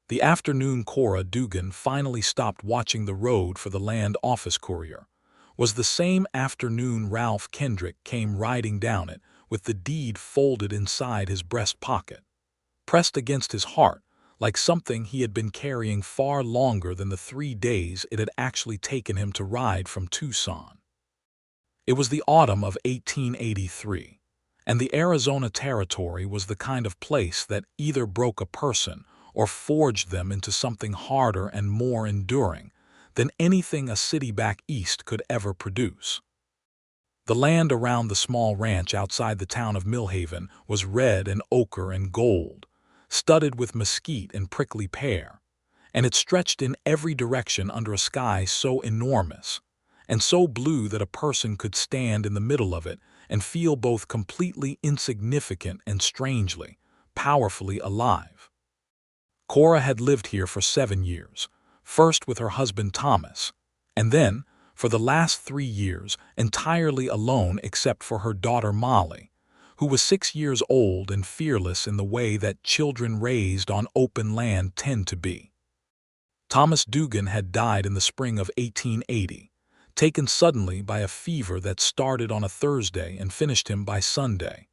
The afternoon Cora Dugan finally stopped watching the road for the land office courier was the same afternoon Ralph Kendrick came riding down it with the deed folded inside his breast pocket, pressed against his heart like something he had been carrying far longer than the 3 days it had actually taken him to ride from Tucson. It was the autumn of 1883, and the Arizona Territory was the kind of place that either broke a person or forged them into something harder and more enduring than anything a city back east could ever produce. The land around the small ranch outside the town of Millhaven was red and ochre and gold, studded with mesquite and prickly pear, and it stretched in every direction under a sky so enormous and so blue that a person could stand in the middle of it and feel both completely insignificant and strangely, powerfully alive. Cora had lived here for 7 years, first with her husband Thomas, and then, for the last 3 years, entirely alone except for her daughter Molly, who was 6 years old and fearless in the way that children raised on open land tend to be. Thomas Dugan had died in the spring of 1880, taken suddenly by a fever that started on a Thursday and finished him by Sunday,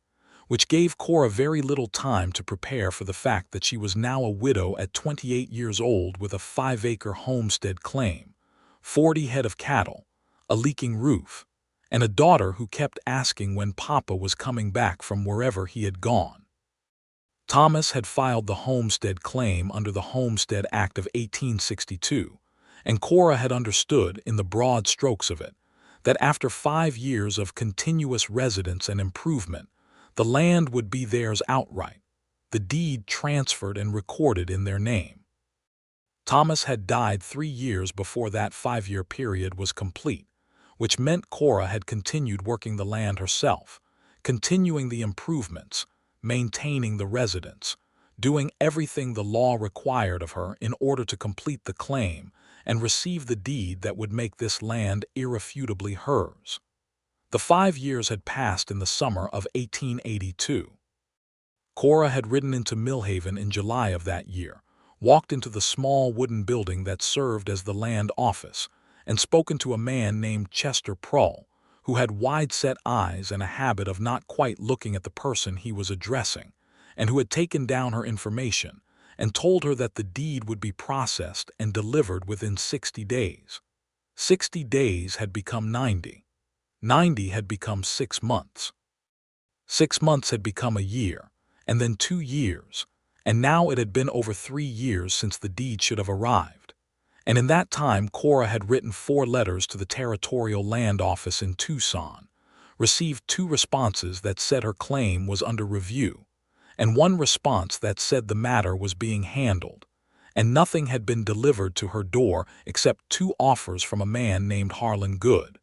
which gave Cora very little time to prepare for the fact that she was now a widow at 28 years old with a 5-acre homestead claim, 40 head of cattle, a leaking roof, and a daughter who kept asking when Papa was coming back from wherever he had gone. Thomas had filed the homestead claim under the Homestead Act of 1862, and Cora had understood, in the broad strokes of it, that after 5 years of continuous residence and improvement, the land would be theirs outright, the deed transferred and recorded in their name. Thomas had died 3 years before that 5-year period was complete, which meant Cora had continued working the land herself, continuing the improvements, maintaining the residence, doing everything the law required of her in order to complete the claim and receive the deed that would make this land irrefutably hers. The 5 years had passed in the summer of 1882. Cora had ridden into Millhaven in July of that year, walked into the small wooden building that served as the land office, and spoken to a man named Chester Prull, who had wide-set eyes and a habit of not quite looking at the person he was addressing, and who had taken down her information and told her that the deed would be processed and delivered within 60 days. 60 days had become 90. 90 had become 6 months. 6 months had become a year, and then 2 years, and now it had been over 3 years since the deed should have arrived. And in that time Cora had written 4 letters to the Territorial Land Office in Tucson, received 2 responses that said her claim was under review, and 1 response that said the matter was being handled, and nothing had been delivered to her door except 2 offers from a man named Harlan Good,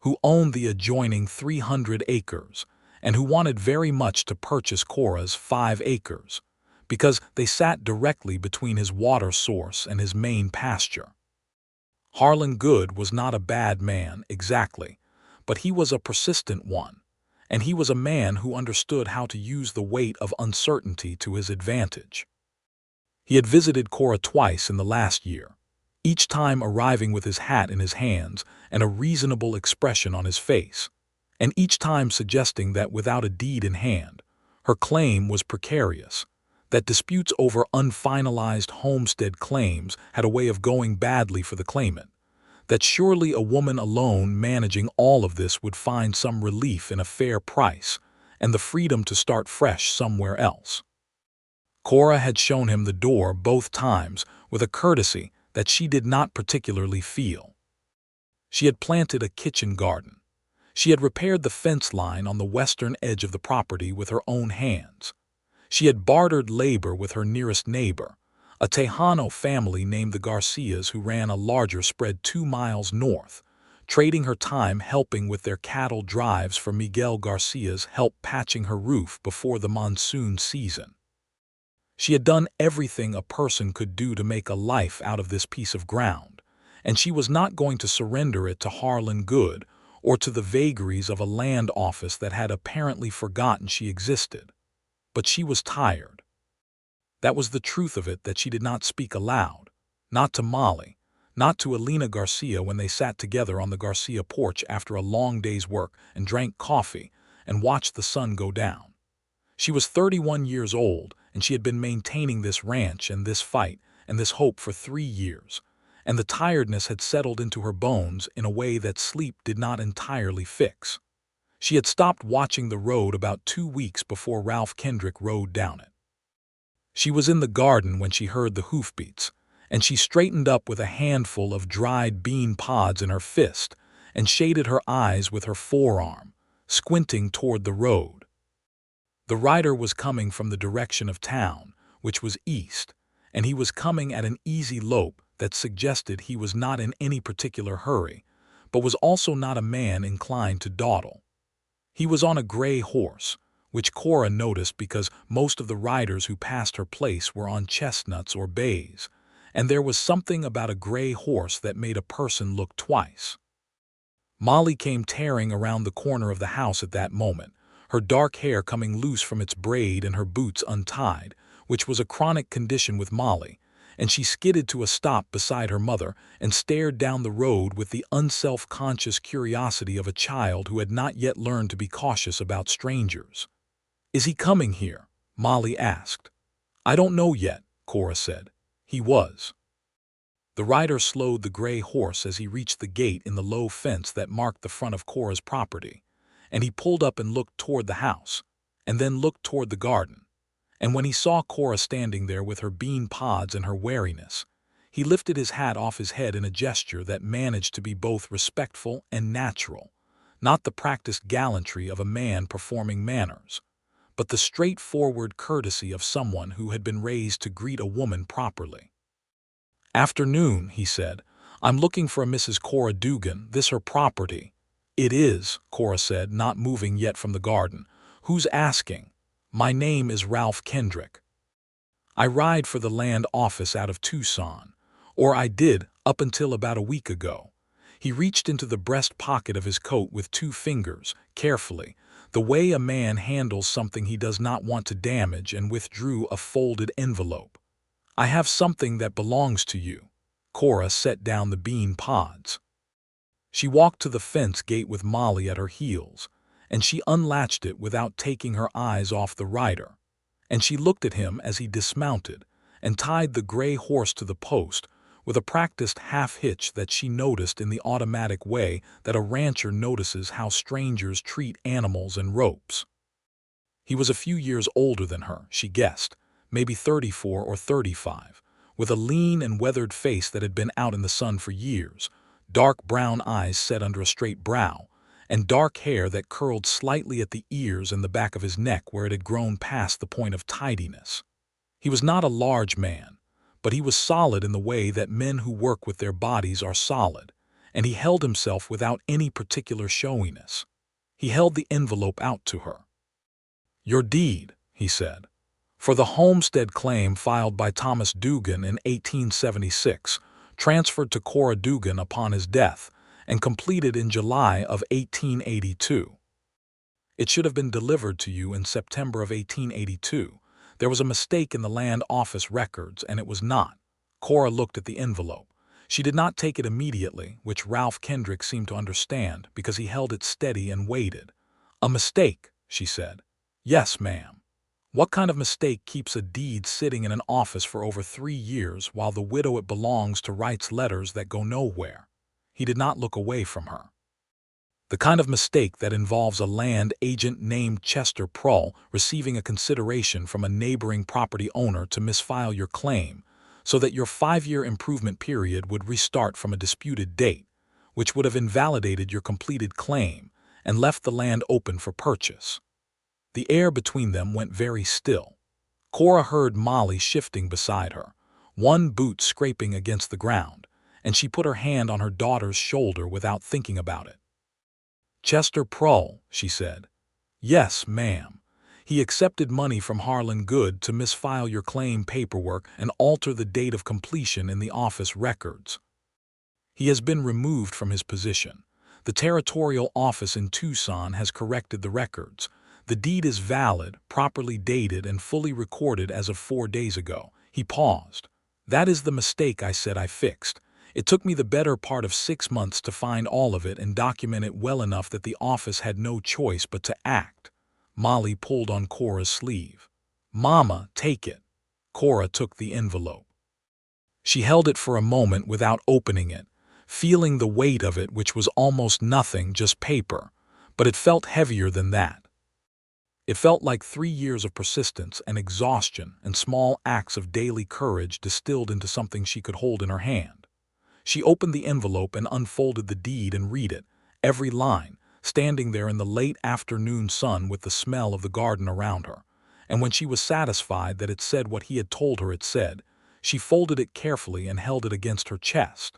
who owned the adjoining 300 acres and who wanted very much to purchase Cora's 5 acres, because they sat directly between his water source and his main pasture. Harlan Good was not a bad man, exactly, but he was a persistent one, and he was a man who understood how to use the weight of uncertainty to his advantage. He had visited Cora twice in the last year, each time arriving with his hat in his hands and a reasonable expression on his face, and each time suggesting that without a deed in hand, her claim was precarious, that disputes over unfinalized homestead claims had a way of going badly for the claimant, that surely a woman alone managing all of this would find some relief in a fair price and the freedom to start fresh somewhere else. Cora had shown him the door both times with a courtesy that she did not particularly feel. She had planted a kitchen garden. She had repaired the fence line on the western edge of the property with her own hands. She had bartered labor with her nearest neighbor, a Tejano family named the Garcias who ran a larger spread 2 miles north, trading her time helping with their cattle drives for Miguel Garcia's help patching her roof before the monsoon season. She had done everything a person could do to make a life out of this piece of ground, and she was not going to surrender it to Harlan Good or to the vagaries of a land office that had apparently forgotten she existed. But she was tired. That was the truth of it that she did not speak aloud. Not to Molly, not to Elena Garcia when they sat together on the Garcia porch after a long day's work and drank coffee and watched the sun go down. She was 31 years old, and she had been maintaining this ranch and this fight and this hope for 3 years, and the tiredness had settled into her bones in a way that sleep did not entirely fix. She had stopped watching the road about 2 weeks before Ralph Kendrick rode down it. She was in the garden when she heard the hoofbeats, and she straightened up with a handful of dried bean pods in her fist and shaded her eyes with her forearm, squinting toward the road. The rider was coming from the direction of town, which was east, and he was coming at an easy lope that suggested he was not in any particular hurry, but was also not a man inclined to dawdle. He was on a gray horse, which Cora noticed because most of the riders who passed her place were on chestnuts or bays, and there was something about a gray horse that made a person look twice. Molly came tearing around the corner of the house at that moment, her dark hair coming loose from its braid and her boots untied, which was a chronic condition with Molly, and she skidded to a stop beside her mother and stared down the road with the unself-conscious curiosity of a child who had not yet learned to be cautious about strangers. "Is he coming here?" Molly asked. "I don't know yet," Cora said. "He was." The rider slowed the gray horse as he reached the gate in the low fence that marked the front of Cora's property, and he pulled up and looked toward the house, and then looked toward the garden. And when he saw Cora standing there with her bean pods and her wariness, he lifted his hat off his head in a gesture that managed to be both respectful and natural, not the practiced gallantry of a man performing manners, but the straightforward courtesy of someone who had been raised to greet a woman properly. "Afternoon," he said. "I'm looking for a Mrs. Cora Dugan. This her property?" "It is," Cora said, not moving yet from the garden. "Who's asking?" "My name is Ralph Kendrick. I ride for the land office out of Tucson. Or I did, up until about a week ago." He reached into the breast pocket of his coat with 2 fingers, carefully, the way a man handles something he does not want to damage, and withdrew a folded envelope. "I have something that belongs to you." Cora set down the bean pods. She walked to the fence gate with Molly at her heels, and she unlatched it without taking her eyes off the rider, and she looked at him as he dismounted and tied the gray horse to the post with a practiced half-hitch that she noticed in the automatic way that a rancher notices how strangers treat animals and ropes. He was a few years older than her, she guessed, maybe 34 or 35, with a lean and weathered face that had been out in the sun for years, dark brown eyes set under a straight brow, and dark hair that curled slightly at the ears and the back of his neck where it had grown past the point of tidiness. He was not a large man, but he was solid in the way that men who work with their bodies are solid, and he held himself without any particular showiness. He held the envelope out to her. "Your deed," he said, "for the homestead claim filed by Thomas Dugan in 1876, transferred to Cora Dugan upon his death, and completed in July of 1882. It should have been delivered to you in September of 1882. There was a mistake in the land office records, and it was not." Cora looked at the envelope. She did not take it immediately, which Ralph Kendrick seemed to understand because he held it steady and waited. "A mistake," she said. "Yes, ma'am." "What kind of mistake keeps a deed sitting in an office for over 3 years while the widow it belongs to writes letters that go nowhere?" He did not look away from her. "The kind of mistake that involves a land agent named Chester Prohl receiving a consideration from a neighboring property owner to misfile your claim so that your 5-year improvement period would restart from a disputed date, which would have invalidated your completed claim and left the land open for purchase." The air between them went very still. Cora heard Molly shifting beside her, one boot scraping against the ground, and she put her hand on her daughter's shoulder without thinking about it. "Chester Prohl," she said. "Yes, ma'am. He accepted money from Harlan Good to misfile your claim paperwork and alter the date of completion in the office records. He has been removed from his position. The territorial office in Tucson has corrected the records. The deed is valid, properly dated, and fully recorded as of 4 days ago." He paused. "That is the mistake I said I fixed. It took me the better part of 6 months to find all of it and document it well enough that the office had no choice but to act." Molly pulled on Cora's sleeve. "Mama, take it." Cora took the envelope. She held it for a moment without opening it, feeling the weight of it, which was almost nothing, just paper, but it felt heavier than that. It felt like 3 years of persistence and exhaustion and small acts of daily courage distilled into something she could hold in her hand. She opened the envelope and unfolded the deed and read it, every line, standing there in the late afternoon sun with the smell of the garden around her. And when she was satisfied that it said what he had told her it said, she folded it carefully and held it against her chest.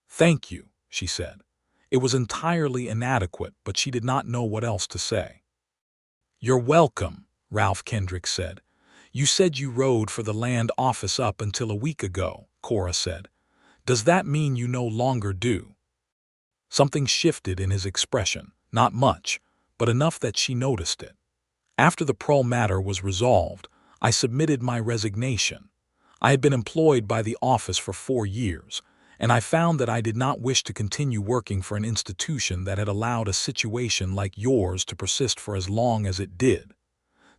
"Thank you," she said. It was entirely inadequate, but she did not know what else to say. "You're welcome," Ralph Kendrick said. "You said you rode for the land office up until a week ago," Cora said. "Does that mean you no longer do?" Something shifted in his expression, not much, but enough that she noticed it. "After the Pearl matter was resolved, I submitted my resignation. I had been employed by the office for 4 years, and I found that I did not wish to continue working for an institution that had allowed a situation like yours to persist for as long as it did.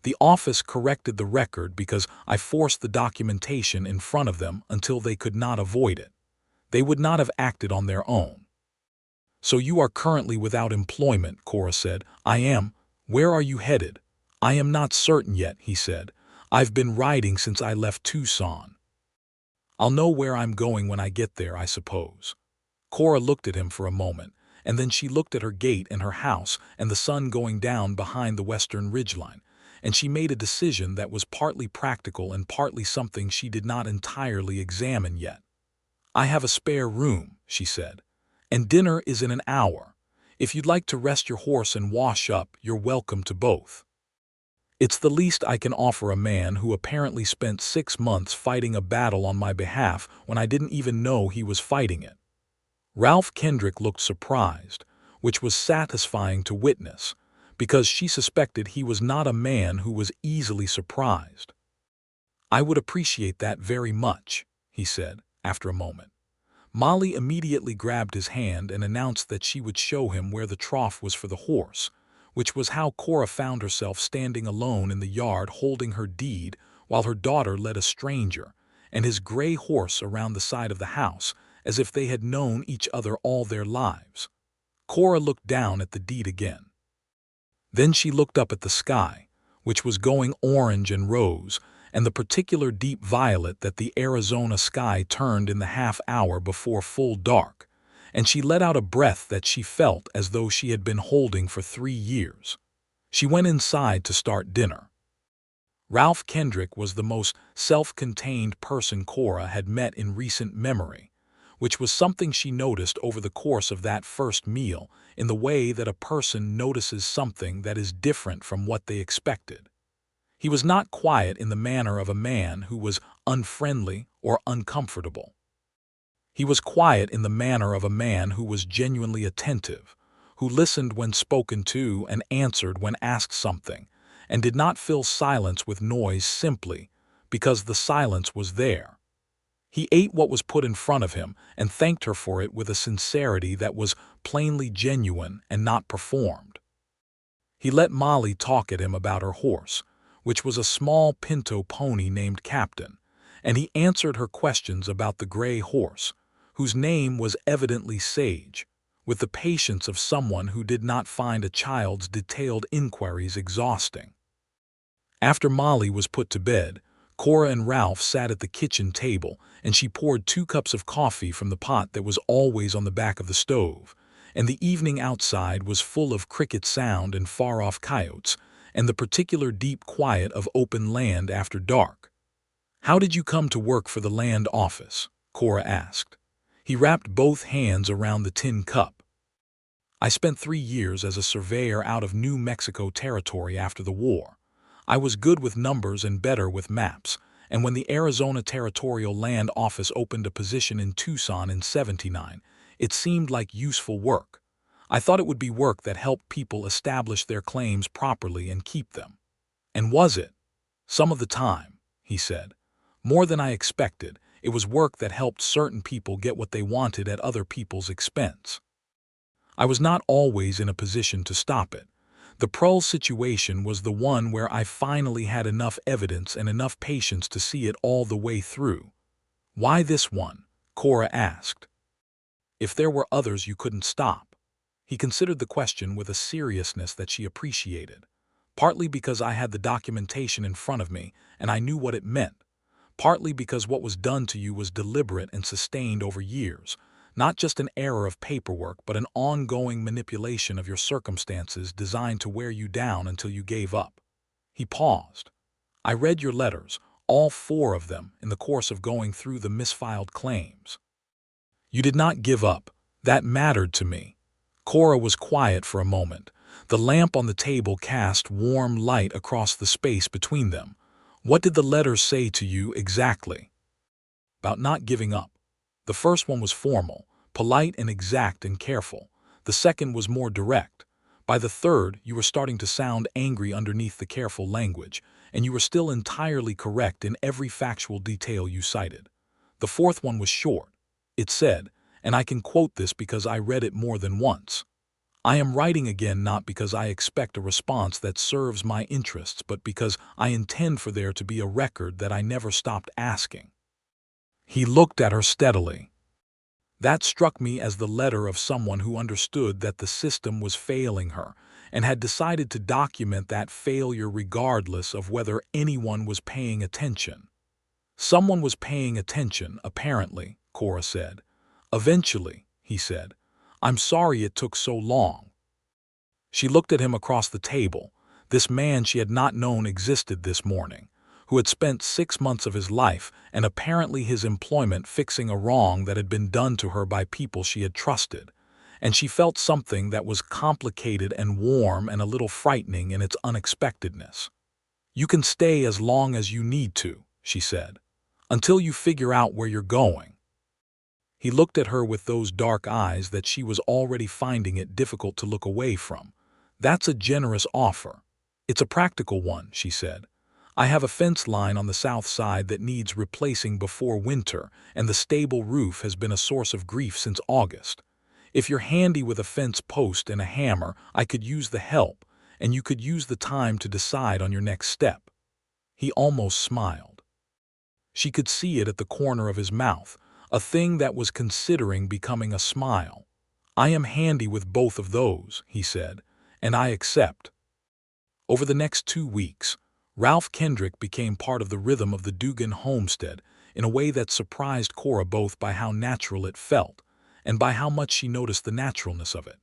The office corrected the record because I forced the documentation in front of them until they could not avoid it. They would not have acted on their own." "So you are currently without employment," Cora said. "I am. Where are you headed?" "I am not certain yet," he said. "I've been riding since I left Tucson. I'll know where I'm going when I get there, I suppose." Cora looked at him for a moment, and then she looked at her gate and her house and the sun going down behind the western ridgeline, and she made a decision that was partly practical and partly something she did not entirely examine yet. "I have a spare room," she said, "and dinner is in an hour. If you'd like to rest your horse and wash up, you're welcome to both. It's the least I can offer a man who apparently spent 6 months fighting a battle on my behalf when I didn't even know he was fighting it." Ralph Kendrick looked surprised, which was satisfying to witness, because she suspected he was not a man who was easily surprised. "I would appreciate that very much," he said, after a moment. Molly immediately grabbed his hand and announced that she would show him where the trough was for the horse, which was how Cora found herself standing alone in the yard holding her deed while her daughter led a stranger and his gray horse around the side of the house as if they had known each other all their lives. Cora looked down at the deed again. Then she looked up at the sky, which was going orange and rose, and the particular deep violet that the Arizona sky turned in the half-hour before full dark, and she let out a breath that she felt as though she had been holding for 3 years. She went inside to start dinner. Ralph Kendrick was the most self-contained person Cora had met in recent memory, which was something she noticed over the course of that first meal in the way that a person notices something that is different from what they expected. He was not quiet in the manner of a man who was unfriendly or uncomfortable. He was quiet in the manner of a man who was genuinely attentive, who listened when spoken to and answered when asked something, and did not fill silence with noise simply because the silence was there. He ate what was put in front of him and thanked her for it with a sincerity that was plainly genuine and not performed. He let Molly talk at him about her horse, which was a small pinto pony named Captain, and he answered her questions about the gray horse, whose name was evidently Sage, with the patience of someone who did not find a child's detailed inquiries exhausting. After Molly was put to bed, Cora and Ralph sat at the kitchen table, and she poured 2 cups of coffee from the pot that was always on the back of the stove, and the evening outside was full of cricket sound and far-off coyotes, and the particular deep quiet of open land after dark. "How did you come to work for the land office?" Cora asked. He wrapped both hands around the tin cup. "I spent 3 years as a surveyor out of New Mexico Territory after the war. I was good with numbers and better with maps, and when the Arizona Territorial Land Office opened a position in Tucson in '79, it seemed like useful work. I thought it would be work that helped people establish their claims properly and keep them. And was it? Some of the time, he said. More than I expected, it was work that helped certain people get what they wanted at other people's expense. I was not always in a position to stop it. The Pearl situation was the one where I finally had enough evidence and enough patience to see it all the way through. Why this one? Cora asked. If there were others you couldn't stop. He considered the question with a seriousness that she appreciated. Partly because I had the documentation in front of me and I knew what it meant. Partly because what was done to you was deliberate and sustained over years. Not just an error of paperwork, but an ongoing manipulation of your circumstances designed to wear you down until you gave up. He paused. I read your letters, all 4 of them, in the course of going through the misfiled claims. You did not give up. That mattered to me. Cora was quiet for a moment. The lamp on the table cast warm light across the space between them. What did the letters say to you exactly? About not giving up. The first one was formal, polite and exact and careful. The second was more direct. By the third, you were starting to sound angry underneath the careful language, and you were still entirely correct in every factual detail you cited. The fourth one was short. It said, and I can quote this because I read it more than once, I am writing again not because I expect a response that serves my interests, but because I intend for there to be a record that I never stopped asking. He looked at her steadily. That struck me as the letter of someone who understood that the system was failing her and had decided to document that failure regardless of whether anyone was paying attention. Someone was paying attention, apparently, Cora said. Eventually, he said. I'm sorry it took so long. She looked at him across the table, this man she had not known existed this morning, who had spent 6 months of his life and apparently his employment fixing a wrong that had been done to her by people she had trusted, and she felt something that was complicated and warm and a little frightening in its unexpectedness. You can stay as long as you need to, she said, until you figure out where you're going. He looked at her with those dark eyes that she was already finding it difficult to look away from. That's a generous offer. It's a practical one, she said. I have a fence line on the south side that needs replacing before winter, and the stable roof has been a source of grief since August. If you're handy with a fence post and a hammer, I could use the help, and you could use the time to decide on your next step. He almost smiled. She could see it at the corner of his mouth, a thing that was considering becoming a smile. I am handy with both of those, he said, and I accept. Over the next 2 weeks, Ralph Kendrick became part of the rhythm of the Dugan homestead in a way that surprised Cora both by how natural it felt and by how much she noticed the naturalness of it.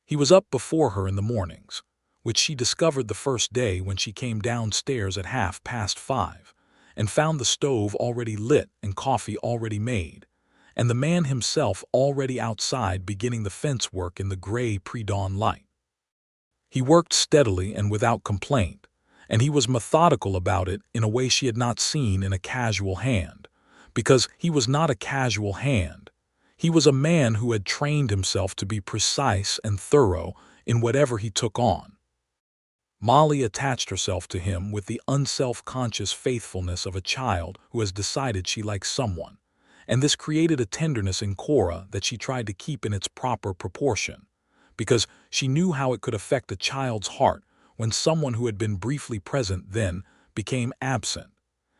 He was up before her in the mornings, which she discovered the first day when she came downstairs at 5:30, and found the stove already lit and coffee already made, and the man himself already outside beginning the fence work in the gray pre-dawn light. He worked steadily and without complaint, and he was methodical about it in a way she had not seen in a casual hand, because he was not a casual hand. He was a man who had trained himself to be precise and thorough in whatever he took on. Molly attached herself to him with the unself-conscious faithfulness of a child who has decided she likes someone, and this created a tenderness in Cora that she tried to keep in its proper proportion, because she knew how it could affect a child's heart when someone who had been briefly present then became absent,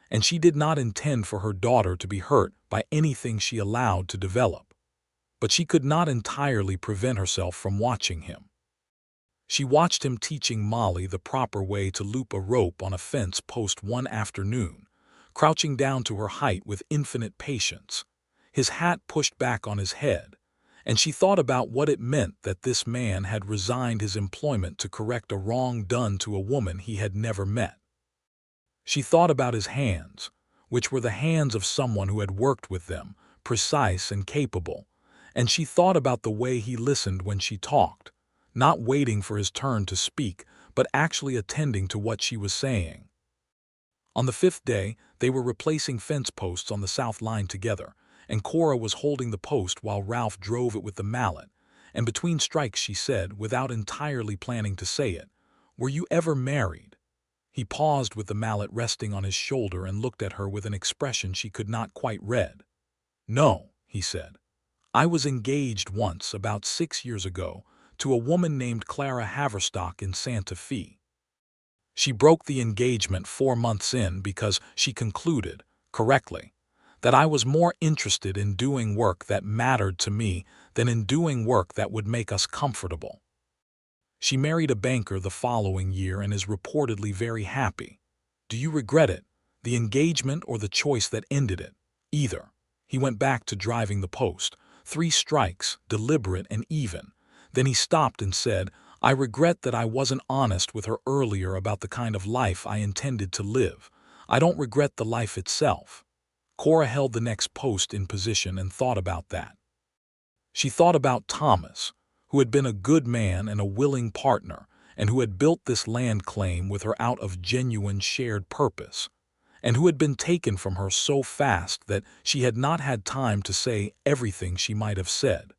and she did not intend for her daughter to be hurt by anything she allowed to develop. But she could not entirely prevent herself from watching him. She watched him teaching Molly the proper way to loop a rope on a fence post one afternoon, crouching down to her height with infinite patience, his hat pushed back on his head, and she thought about what it meant that this man had resigned his employment to correct a wrong done to a woman he had never met. She thought about his hands, which were the hands of someone who had worked with them, precise and capable, and she thought about the way he listened when she talked, not waiting for his turn to speak, but actually attending to what she was saying. On the 5th day, they were replacing fence posts on the south line together, and Cora was holding the post while Ralph drove it with the mallet, and between strikes she said, without entirely planning to say it, "Were you ever married?" He paused with the mallet resting on his shoulder and looked at her with an expression she could not quite read. "No," he said. "I was engaged once, about 6 years ago, to a woman named Clara Haverstock in Santa Fe. She broke the engagement 4 months in because she concluded, correctly, that I was more interested in doing work that mattered to me than in doing work that would make us comfortable. She married a banker the following year and is reportedly very happy. Do you regret it, the engagement or the choice that ended it?" "Either." He went back to driving the post. 3 strikes, deliberate and even. Then he stopped and said, "I regret that I wasn't honest with her earlier about the kind of life I intended to live. I don't regret the life itself." Cora held the next post in position and thought about that. She thought about Thomas, who had been a good man and a willing partner, and who had built this land claim with her out of genuine shared purpose, and who had been taken from her so fast that she had not had time to say everything she might have said.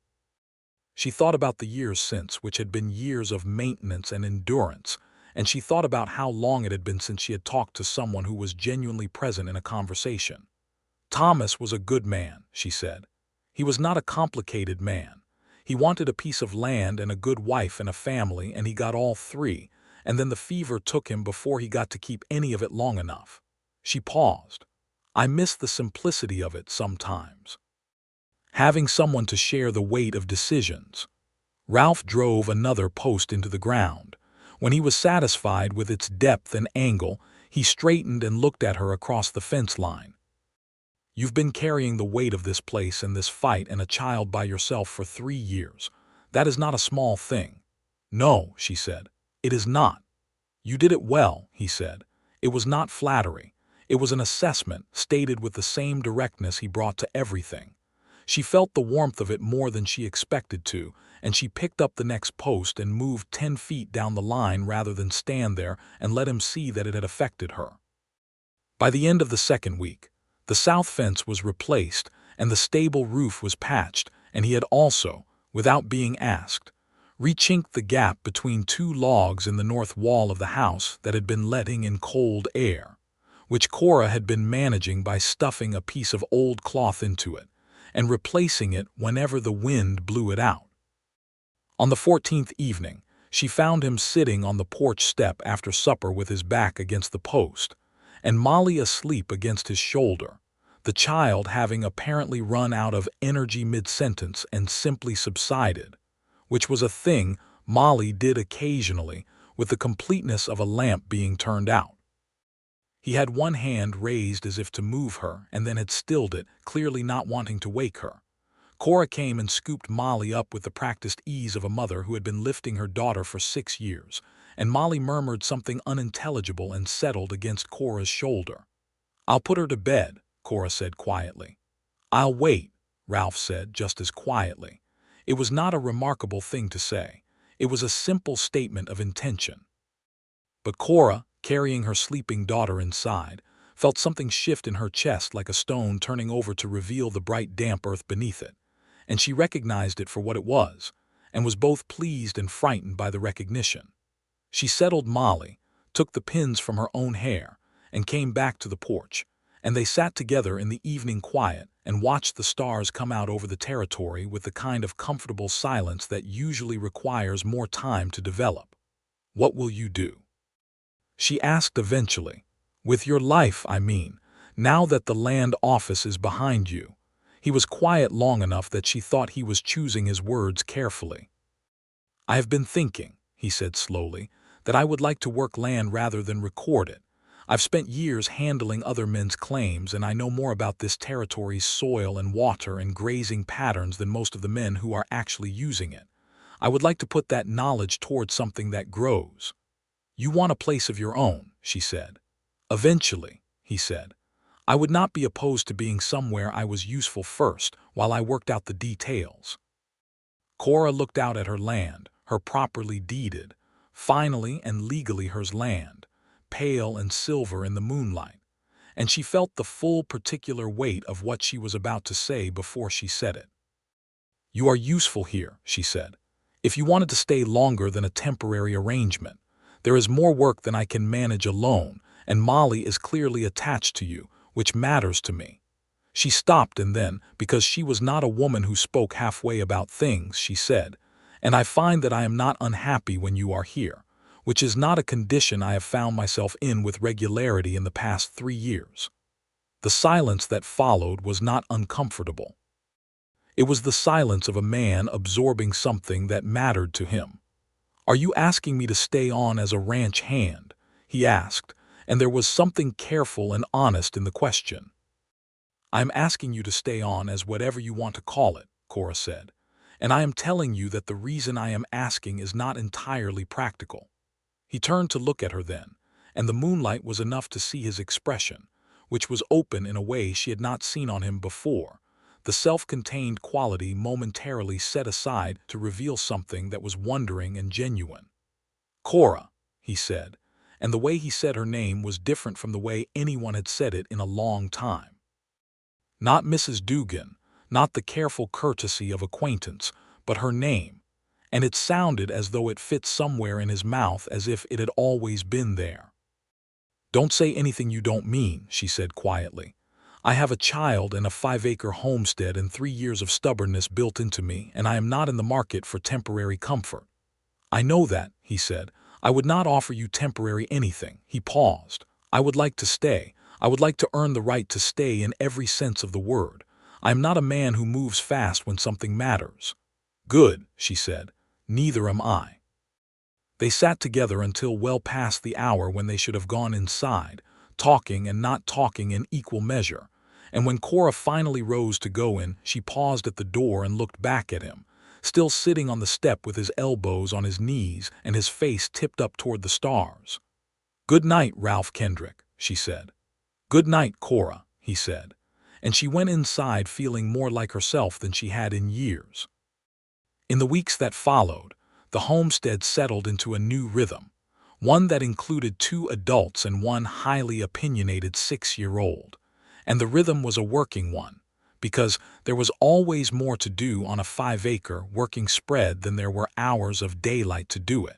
She thought about the years since, which had been years of maintenance and endurance, and she thought about how long it had been since she had talked to someone who was genuinely present in a conversation. Thomas was a good man, she said. He was not a complicated man. He wanted a piece of land and a good wife and a family, and he got all 3, and then the fever took him before he got to keep any of it long enough. She paused. "I miss the simplicity of it sometimes. Having someone to share the weight of decisions." Ralph drove another post into the ground. When he was satisfied with its depth and angle, he straightened and looked at her across the fence line. "You've been carrying the weight of this place and this fight and a child by yourself for 3 years. That is not a small thing." "No," she said, "it is not." "You did it well," he said. It was not flattery. It was an assessment, stated with the same directness he brought to everything. She felt the warmth of it more than she expected to, and she picked up the next post and moved 10 feet down the line rather than stand there and let him see that it had affected her. By the end of the 2nd week, the south fence was replaced and the stable roof was patched, and he had also, without being asked, rechinked the gap between 2 logs in the north wall of the house that had been letting in cold air, which Cora had been managing by stuffing a piece of old cloth into it and replacing it whenever the wind blew it out. On the 14th evening, she found him sitting on the porch step after supper with his back against the post, and Molly asleep against his shoulder, the child having apparently run out of energy mid-sentence and simply subsided, which was a thing Molly did occasionally with the completeness of a lamp being turned out. He had one hand raised as if to move her and then had stilled it, clearly not wanting to wake her. Cora came and scooped Molly up with the practiced ease of a mother who had been lifting her daughter for 6 years, and Molly murmured something unintelligible and settled against Cora's shoulder. "I'll put her to bed," Cora said quietly. "I'll wait," Ralph said just as quietly. It was not a remarkable thing to say. It was a simple statement of intention. But Cora, carrying her sleeping daughter inside, felt something shift in her chest like a stone turning over to reveal the bright damp earth beneath it, and she recognized it for what it was, and was both pleased and frightened by the recognition. She settled Molly, took the pins from her own hair, and came back to the porch, and they sat together in the evening quiet and watched the stars come out over the territory with the kind of comfortable silence that usually requires more time to develop. "What will you do?" she asked eventually. "With your life, I mean, now that the land office is behind you." He was quiet long enough that she thought he was choosing his words carefully. "I have been thinking," he said slowly, "that I would like to work land rather than record it. I've spent years handling other men's claims, and I know more about this territory's soil and water and grazing patterns than most of the men who are actually using it. I would like to put that knowledge towards something that grows." "You want a place of your own," she said. "Eventually," he said. "I would not be opposed to being somewhere I was useful first, while I worked out the details." Cora looked out at her land, her properly deeded, finally and legally hers land, pale and silver in the moonlight, and she felt the full particular weight of what she was about to say before she said it. "You are useful here," she said. If you wanted to stay longer than a temporary arrangement, there is more work than I can manage alone, and Molly is clearly attached to you, which matters to me." She stopped and then, because she was not a woman who spoke halfway about things, she said, "And I find that I am not unhappy when you are here, which is not a condition I have found myself in with regularity in the past 3 years." The silence that followed was not uncomfortable. It was the silence of a man absorbing something that mattered to him. "Are you asking me to stay on as a ranch hand?" he asked, and there was something careful and honest in the question. "I'm asking you to stay on as whatever you want to call it," Cora said, "and I am telling you that the reason I am asking is not entirely practical." He turned to look at her then, and the moonlight was enough to see his expression, which was open in a way she had not seen on him before, the self-contained quality momentarily set aside to reveal something that was wondering and genuine. "Cora," he said, and the way he said her name was different from the way anyone had said it in a long time. Not Mrs. Dugan, not the careful courtesy of acquaintance, but her name, and it sounded as though it fit somewhere in his mouth as if it had always been there. "Don't say anything you don't mean," she said quietly. "I have a child and a 5-acre homestead and 3 years of stubbornness built into me, and I am not in the market for temporary comfort." "I know that," he said. "I would not offer you temporary anything." He paused. "I would like to stay. I would like to earn the right to stay in every sense of the word. I am not a man who moves fast when something matters." "Good," she said. "Neither am I." They sat together until well past the hour when they should have gone inside, talking and not talking in equal measure, and when Cora finally rose to go in, she paused at the door and looked back at him, still sitting on the step with his elbows on his knees and his face tipped up toward the stars. "Good night, Ralph Kendrick," she said. "Good night, Cora," he said, and she went inside feeling more like herself than she had in years. In the weeks that followed, the homestead settled into a new rhythm, one that included 2 adults and 1 highly opinionated 6-year-old. And the rhythm was a working one, because there was always more to do on a 5-acre working spread than there were hours of daylight to do it.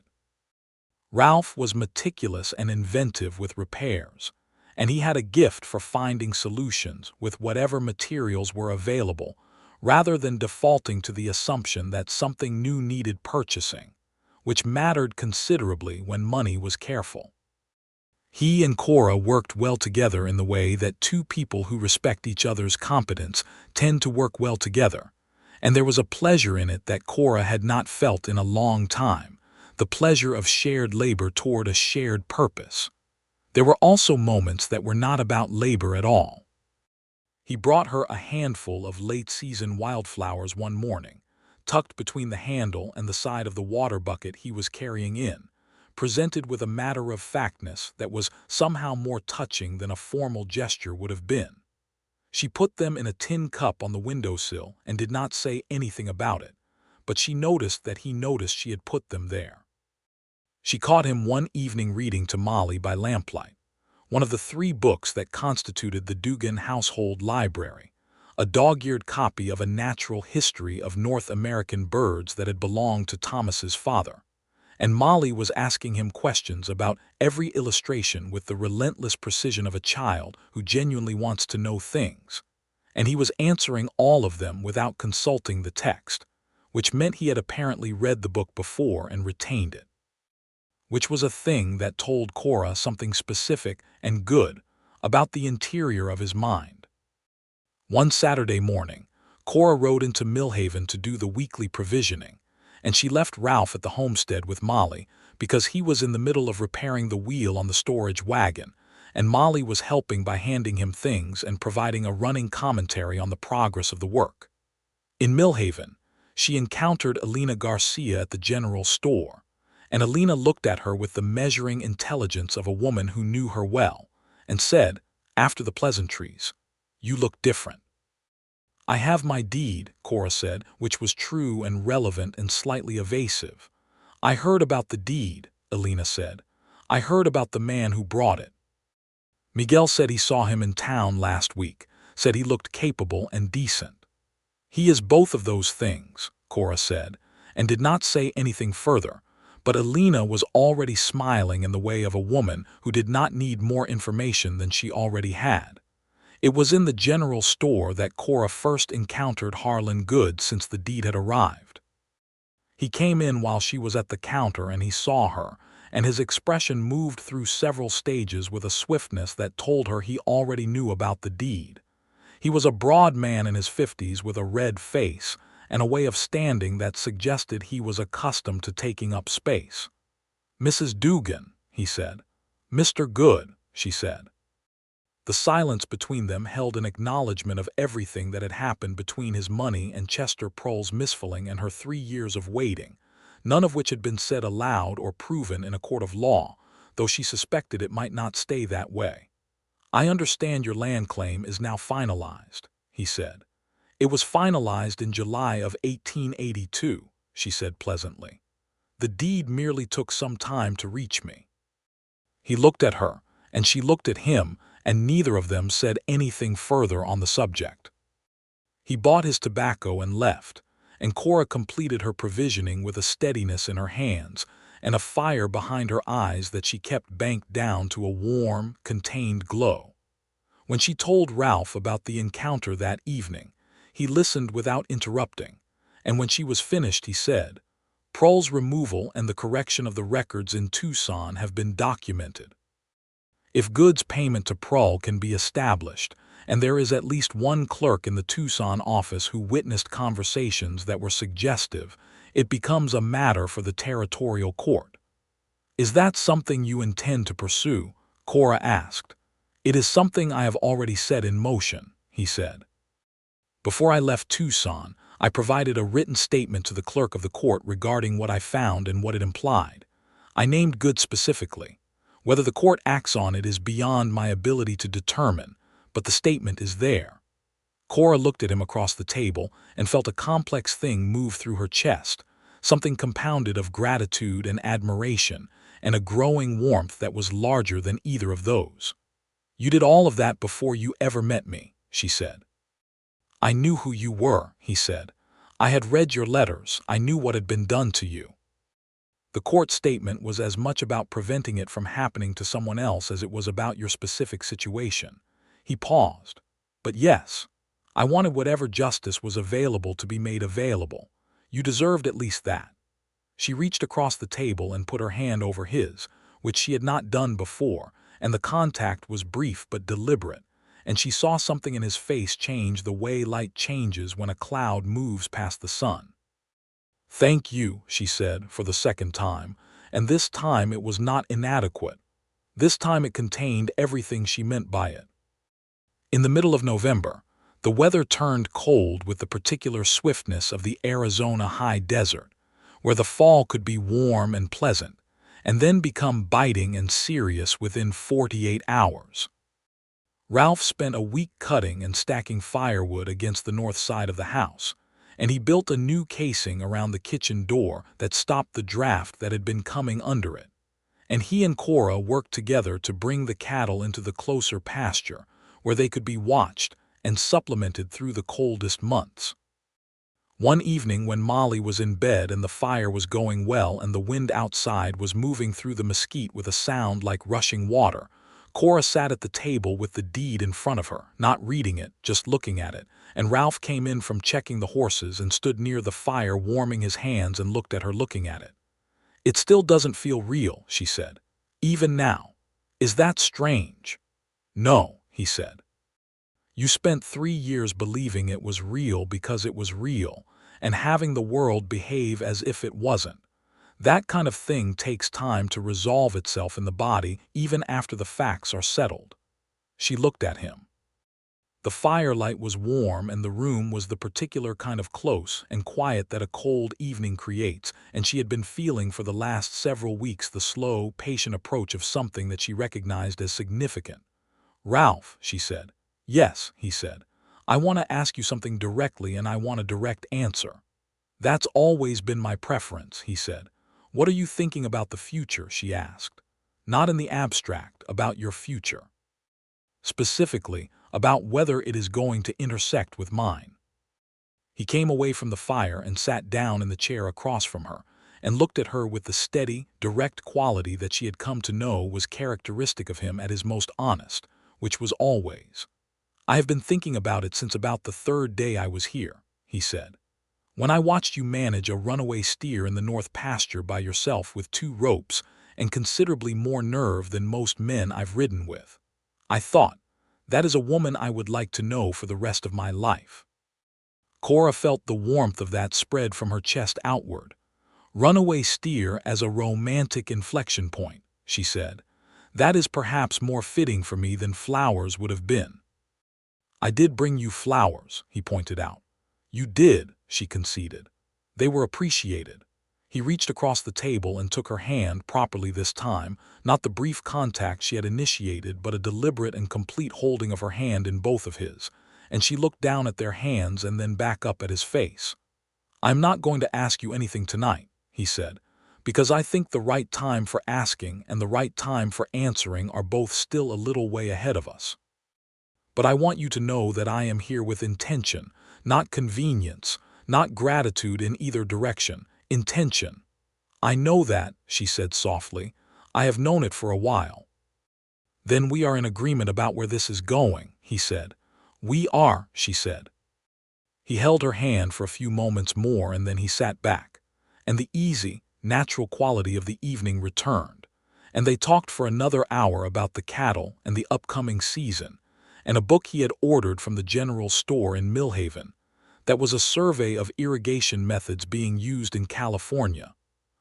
Ralph was meticulous and inventive with repairs, and he had a gift for finding solutions with whatever materials were available, rather than defaulting to the assumption that something new needed purchasing, which mattered considerably when money was careful. He and Cora worked well together in the way that 2 people who respect each other's competence tend to work well together, and there was a pleasure in it that Cora had not felt in a long time, the pleasure of shared labor toward a shared purpose. There were also moments that were not about labor at all. He brought her a handful of late-season wildflowers one morning, tucked between the handle and the side of the water bucket he was carrying in, presented with a matter-of-factness that was somehow more touching than a formal gesture would have been. She put them in a tin cup on the windowsill and did not say anything about it, but she noticed that he noticed she had put them there. She caught him one evening reading to Molly by lamplight, one of the 3 books that constituted the Dugan household library, a dog-eared copy of a natural history of North American birds that had belonged to Thomas's father. And Molly was asking him questions about every illustration with the relentless precision of a child who genuinely wants to know things, and he was answering all of them without consulting the text, which meant he had apparently read the book before and retained it, which was a thing that told Cora something specific and good about the interior of his mind. One Saturday morning, Cora rode into Millhaven to do the weekly provisioning, and she left Ralph at the homestead with Molly because he was in the middle of repairing the wheel on the storage wagon, and Molly was helping by handing him things and providing a running commentary on the progress of the work. In Millhaven, she encountered Alina Garcia at the general store, and Alina looked at her with the measuring intelligence of a woman who knew her well, and said, after the pleasantries, "You look different." "I have my deed," Cora said, which was true and relevant and slightly evasive. "I heard about the deed," Alina said. "I heard about the man who brought it. Miguel said he saw him in town last week, said he looked capable and decent." "He is both of those things," Cora said, and did not say anything further, but Alina was already smiling in the way of a woman who did not need more information than she already had. It was in the general store that Cora first encountered Harlan Good since the deed had arrived. He came in while she was at the counter and he saw her, and his expression moved through several stages with a swiftness that told her he already knew about the deed. He was a broad man in his 50s with a red face and a way of standing that suggested he was accustomed to taking up space. "Mrs. Dugan," he said. "Mr. Good," she said. The silence between them held an acknowledgment of everything that had happened between his money and Chester Prohl's misfilling and her 3 years of waiting, none of which had been said aloud or proven in a court of law, though she suspected it might not stay that way. "I understand your land claim is now finalized," he said. "It was finalized in July of 1882, she said pleasantly. "The deed merely took some time to reach me." He looked at her, and she looked at him, and neither of them said anything further on the subject. He bought his tobacco and left, and Cora completed her provisioning with a steadiness in her hands and a fire behind her eyes that she kept banked down to a warm, contained glow. When she told Ralph about the encounter that evening, he listened without interrupting, and when she was finished he said, "Prohl's removal and the correction of the records in Tucson have been documented. If Good's payment to Prohl can be established, and there is at least one clerk in the Tucson office who witnessed conversations that were suggestive, it becomes a matter for the territorial court." "Is that something you intend to pursue?" Cora asked. "It is something I have already set in motion," he said. "Before I left Tucson, I provided a written statement to the clerk of the court regarding what I found and what it implied. I named Good specifically. Whether the court acts on it is beyond my ability to determine, but the statement is there." Cora looked at him across the table and felt a complex thing move through her chest, something compounded of gratitude and admiration, and a growing warmth that was larger than either of those. "You did all of that before you ever met me," she said. "I knew who you were," he said. "I had read your letters. I knew what had been done to you." The court statement was as much about preventing it from happening to someone else as it was about your specific situation. He paused. "But yes, I wanted whatever justice was available to be made available. You deserved at least that." She reached across the table and put her hand over his, which she had not done before, and the contact was brief but deliberate, and she saw something in his face change the way light changes when a cloud moves past the sun. "Thank you," she said for the second time, and this time it was not inadequate. This time it contained everything she meant by it. In the middle of November, the weather turned cold with the particular swiftness of the Arizona high desert, where the fall could be warm and pleasant, and then become biting and serious within 48 hours. Ralph spent a week cutting and stacking firewood against the north side of the house, and he built a new casing around the kitchen door that stopped the draft that had been coming under it. And he and Cora worked together to bring the cattle into the closer pasture, where they could be watched and supplemented through the coldest months. One evening when Molly was in bed and the fire was going well and the wind outside was moving through the mesquite with a sound like rushing water, Cora sat at the table with the deed in front of her, not reading it, just looking at it, and Ralph came in from checking the horses and stood near the fire warming his hands and looked at her looking at it. "It still doesn't feel real," she said. "Even now. Is that strange?" "No," he said. "You spent 3 years believing it was real because it was real, and having the world behave as if it wasn't. That kind of thing takes time to resolve itself in the body even after the facts are settled." She looked at him. The firelight was warm and the room was the particular kind of close and quiet that a cold evening creates, and she had been feeling for the last several weeks the slow, patient approach of something that she recognized as significant. "Ralph," she said. "Yes," he said. "I want to ask you something directly and I want a direct answer." "That's always been my preference," he said. "What are you thinking about the future?" she asked. "Not in the abstract, about your future. Specifically, about whether it is going to intersect with mine." He came away from the fire and sat down in the chair across from her, and looked at her with the steady, direct quality that she had come to know was characteristic of him at his most honest, which was always. "I have been thinking about it since about the third day I was here," he said. "When I watched you manage a runaway steer in the north pasture by yourself with 2 ropes and considerably more nerve than most men I've ridden with, I thought, that is a woman I would like to know for the rest of my life." Cora felt the warmth of that spread from her chest outward. "Runaway steer as a romantic inflection point," she said. "That is perhaps more fitting for me than flowers would have been." "I did bring you flowers," he pointed out. "You did," she conceded. "They were appreciated." He reached across the table and took her hand properly this time, not the brief contact she had initiated but a deliberate and complete holding of her hand in both of his, and she looked down at their hands and then back up at his face. "I'm not going to ask you anything tonight," he said, "because I think the right time for asking and the right time for answering are both still a little way ahead of us. But I want you to know that I am here with intention, not convenience, not gratitude in either direction, intention." "I know that," she said softly. "I have known it for a while." "Then we are in agreement about where this is going," he said. "We are," she said. He held her hand for a few moments more and then he sat back, and the easy, natural quality of the evening returned, and they talked for another hour about the cattle and the upcoming season, and a book he had ordered from the general store in Millhaven, that was a survey of irrigation methods being used in California,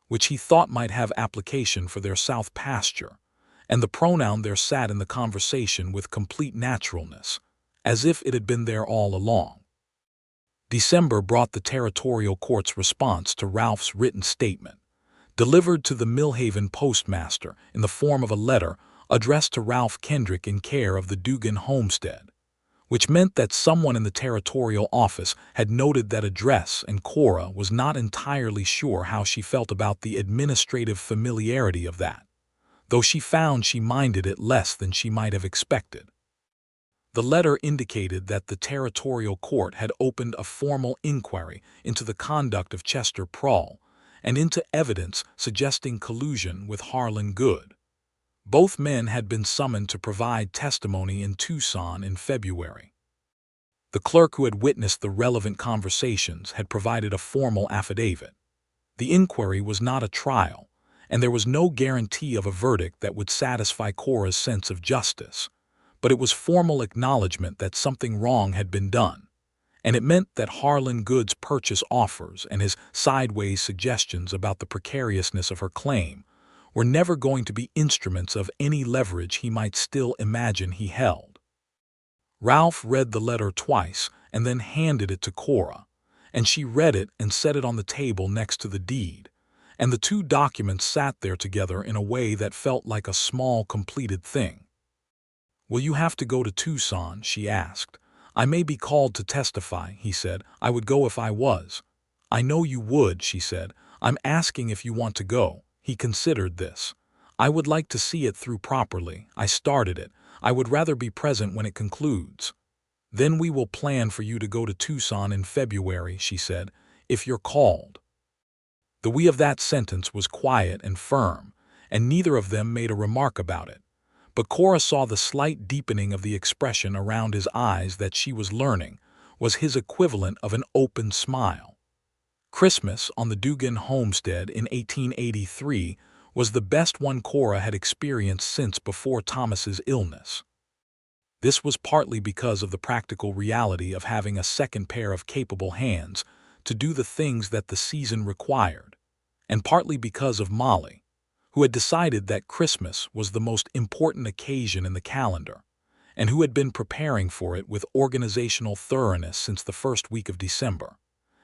which he thought might have application for their south pasture, and the pronoun there sat in the conversation with complete naturalness, as if it had been there all along. December brought the territorial court's response to Ralph's written statement, delivered to the Millhaven postmaster in the form of a letter addressed to Ralph Kendrick in care of the Dugan homestead, which meant that someone in the territorial office had noted that address, and Cora was not entirely sure how she felt about the administrative familiarity of that, though she found she minded it less than she might have expected. The letter indicated that the territorial court had opened a formal inquiry into the conduct of Chester Prawl and into evidence suggesting collusion with Harlan Good. Both men had been summoned to provide testimony in Tucson in February. The clerk who had witnessed the relevant conversations had provided a formal affidavit. The inquiry was not a trial, and there was no guarantee of a verdict that would satisfy Cora's sense of justice, but it was formal acknowledgement that something wrong had been done, and it meant that Harlan Good's purchase offers and his sideways suggestions about the precariousness of her claim were never going to be instruments of any leverage he might still imagine he held. Ralph read the letter twice and then handed it to Cora, and she read it and set it on the table next to the deed, and the 2 documents sat there together in a way that felt like a small completed thing. "Will you have to go to Tucson?" she asked. "I may be called to testify," he said. "I would go if I was." "I know you would," she said. "I'm asking if you want to go." He considered this. "I would like to see it through properly. I started it. I would rather be present when it concludes." "Then we will plan for you to go to Tucson in February," she said, "if you're called." The we of that sentence was quiet and firm, and neither of them made a remark about it. But Cora saw the slight deepening of the expression around his eyes that she was learning was his equivalent of an open smile. Christmas on the Dugan homestead in 1883 was the best one Cora had experienced since before Thomas's illness. This was partly because of the practical reality of having a second pair of capable hands to do the things that the season required, and partly because of Molly, who had decided that Christmas was the most important occasion in the calendar, and who had been preparing for it with organizational thoroughness since the first week of December,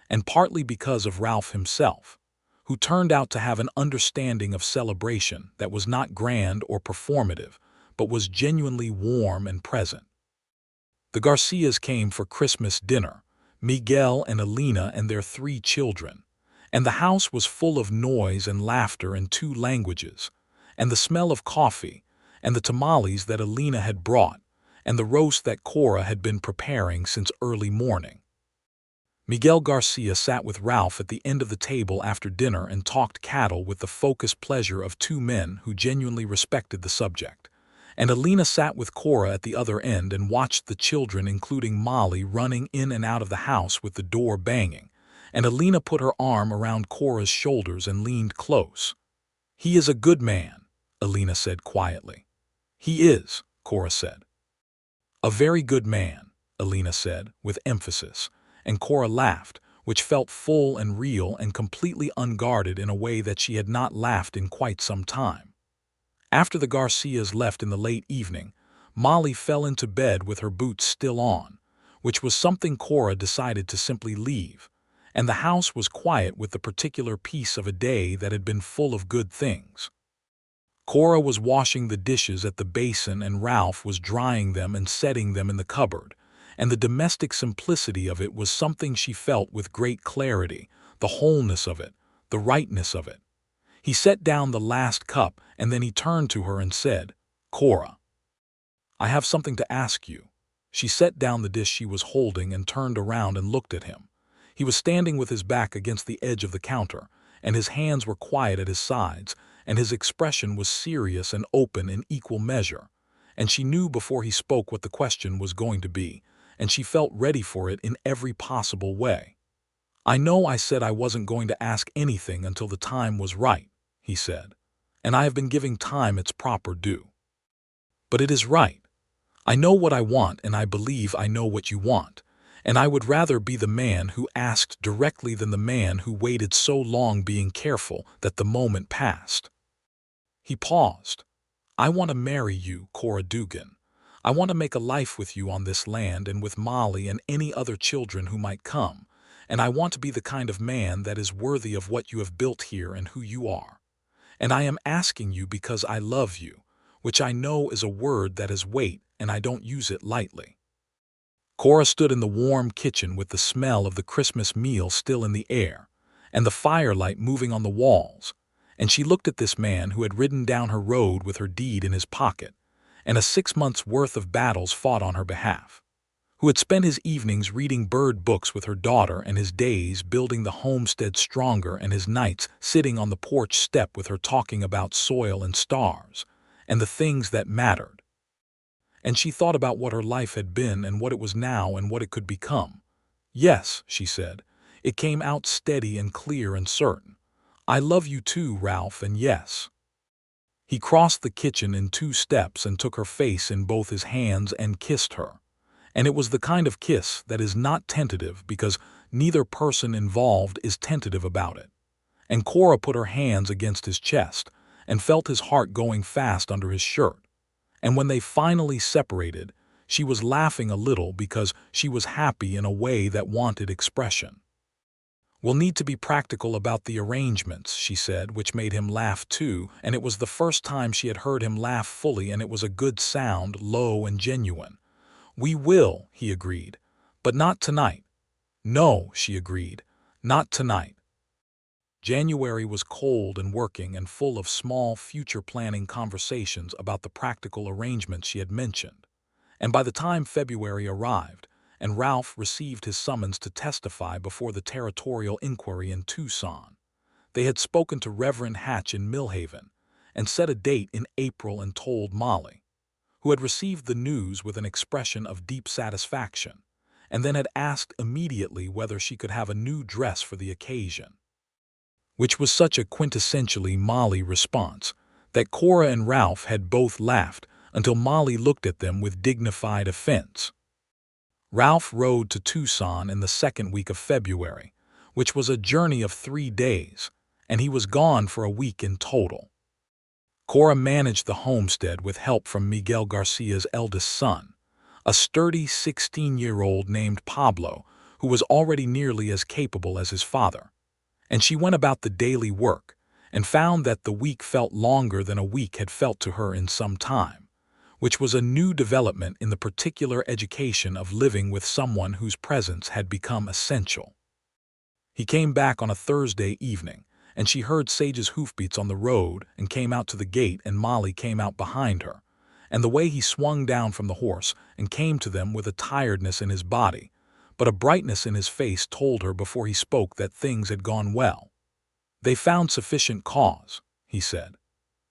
and partly because of Ralph himself, who turned out to have an understanding of celebration that was not grand or performative, but was genuinely warm and present. The Garcias came for Christmas dinner, Miguel and Alina and their 3 children, and the house was full of noise and laughter in 2 languages, and the smell of coffee, and the tamales that Alina had brought, and the roast that Cora had been preparing since early morning. Miguel Garcia sat with Ralph at the end of the table after dinner and talked cattle with the focused pleasure of two men who genuinely respected the subject. And Alina sat with Cora at the other end and watched the children, including Molly, running in and out of the house with the door banging. And Alina put her arm around Cora's shoulders and leaned close. "He is a good man," Alina said quietly. "He is," Cora said. "A very good man," Alina said with emphasis, and Cora laughed, which felt full and real and completely unguarded in a way that she had not laughed in quite some time. After the Garcias left in the late evening, Molly fell into bed with her boots still on, which was something Cora decided to simply leave, and the house was quiet with the particular piece of a day that had been full of good things. Cora was washing the dishes at the basin and Ralph was drying them and setting them in the cupboard, and the domestic simplicity of it was something she felt with great clarity, the wholeness of it, the rightness of it. He set down the last cup and then he turned to her and said, "Cora, I have something to ask you." She set down the dish she was holding and turned around and looked at him. He was standing with his back against the edge of the counter, and his hands were quiet at his sides, and his expression was serious and open in equal measure. And she knew before he spoke what the question was going to be, and she felt ready for it in every possible way. "I know I said I wasn't going to ask anything until the time was right," he said, "and I have been giving time its proper due. But it is right. I know what I want and I believe I know what you want, and I would rather be the man who asked directly than the man who waited so long being careful that the moment passed." He paused. "I want to marry you, Cora Dugan. I want to make a life with you on this land and with Molly and any other children who might come, and I want to be the kind of man that is worthy of what you have built here and who you are. And I am asking you because I love you, which I know is a word that has weight and I don't use it lightly." Cora stood in the warm kitchen with the smell of the Christmas meal still in the air, and the firelight moving on the walls, and she looked at this man who had ridden down her road with her deed in his pocket, and a 6 months' worth of battles fought on her behalf, who had spent his evenings reading bird books with her daughter and his days building the homestead stronger and his nights sitting on the porch step with her talking about soil and stars, and the things that mattered. And she thought about what her life had been and what it was now and what it could become. "Yes," she said. It came out steady and clear and certain. "I love you too, Ralph, and yes." He crossed the kitchen in 2 steps and took her face in both his hands and kissed her. And it was the kind of kiss that is not tentative because neither person involved is tentative about it. And Cora put her hands against his chest and felt his heart going fast under his shirt. And when they finally separated, she was laughing a little because she was happy in a way that wanted expression. "We'll need to be practical about the arrangements," she said, which made him laugh too, and it was the first time she had heard him laugh fully, and it was a good sound, low and genuine. "We will," he agreed, "but not tonight." "No," she agreed, "not tonight." January was cold and working and full of small future-planning conversations about the practical arrangements she had mentioned. And by the time February arrived, and Ralph received his summons to testify before the territorial inquiry in Tucson, they had spoken to Reverend Hatch in Millhaven and set a date in April and told Molly, who had received the news with an expression of deep satisfaction, and then had asked immediately whether she could have a new dress for the occasion, which was such a quintessentially Molly response that Cora and Ralph had both laughed until Molly looked at them with dignified offense. Ralph rode to Tucson in the 2nd week of February, which was a journey of 3 days, and he was gone for a week in total. Cora managed the homestead with help from Miguel Garcia's eldest son, a sturdy 16-year-old named Pablo, who was already nearly as capable as his father. And she went about the daily work and found that the week felt longer than a week had felt to her in some time, which was a new development in the particular education of living with someone whose presence had become essential. He came back on a Thursday evening, and she heard Sage's hoofbeats on the road and came out to the gate, and Molly came out behind her, and the way he swung down from the horse and came to them with a tiredness in his body, but a brightness in his face told her before he spoke that things had gone well. "They found sufficient cause," he said.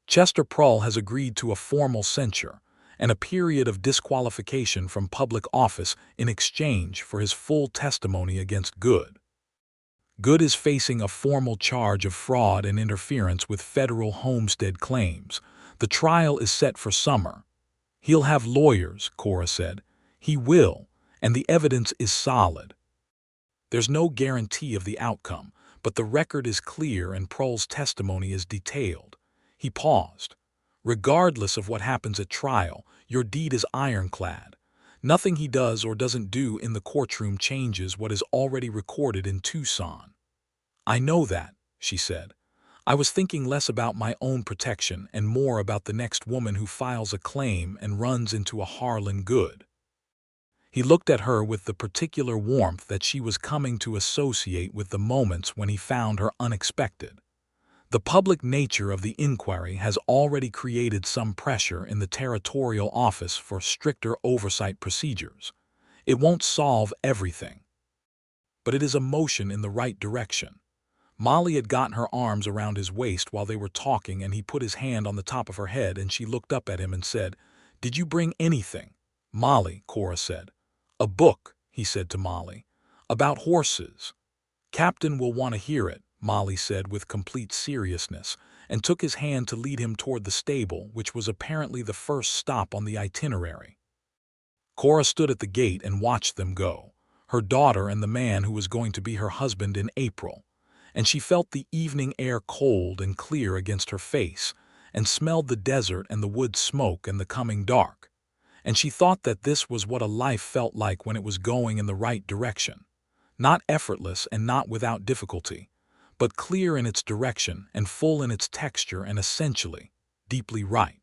"Chester Prull has agreed to a formal censure and a period of disqualification from public office in exchange for his full testimony against Good. Good is facing a formal charge of fraud and interference with federal homestead claims. The trial is set for summer. He'll have lawyers," Cora said. "He will, and the evidence is solid. There's no guarantee of the outcome, but the record is clear and Prull's testimony is detailed." He paused. "Regardless of what happens at trial, your deed is ironclad. Nothing he does or doesn't do in the courtroom changes what is already recorded in Tucson." "I know that," she said. "I was thinking less about my own protection and more about the next woman who files a claim and runs into a Harlan Good." He looked at her with the particular warmth that she was coming to associate with the moments when he found her unexpected. "The public nature of the inquiry has already created some pressure in the territorial office for stricter oversight procedures. It won't solve everything, but it is a motion in the right direction." Molly had gotten her arms around his waist while they were talking, and he put his hand on the top of her head, and she looked up at him and said, "Did you bring anything?" "Molly," Cora said. "A book," he said to Molly, "about horses." "Captain will want to hear it," Molly said with complete seriousness, and took his hand to lead him toward the stable, which was apparently the first stop on the itinerary. Cora stood at the gate and watched them go, her daughter and the man who was going to be her husband in April, and she felt the evening air cold and clear against her face, and smelled the desert and the wood smoke and the coming dark. And she thought that this was what a life felt like when it was going in the right direction. Not effortless and not without difficulty, but clear in its direction and full in its texture and essentially deeply right.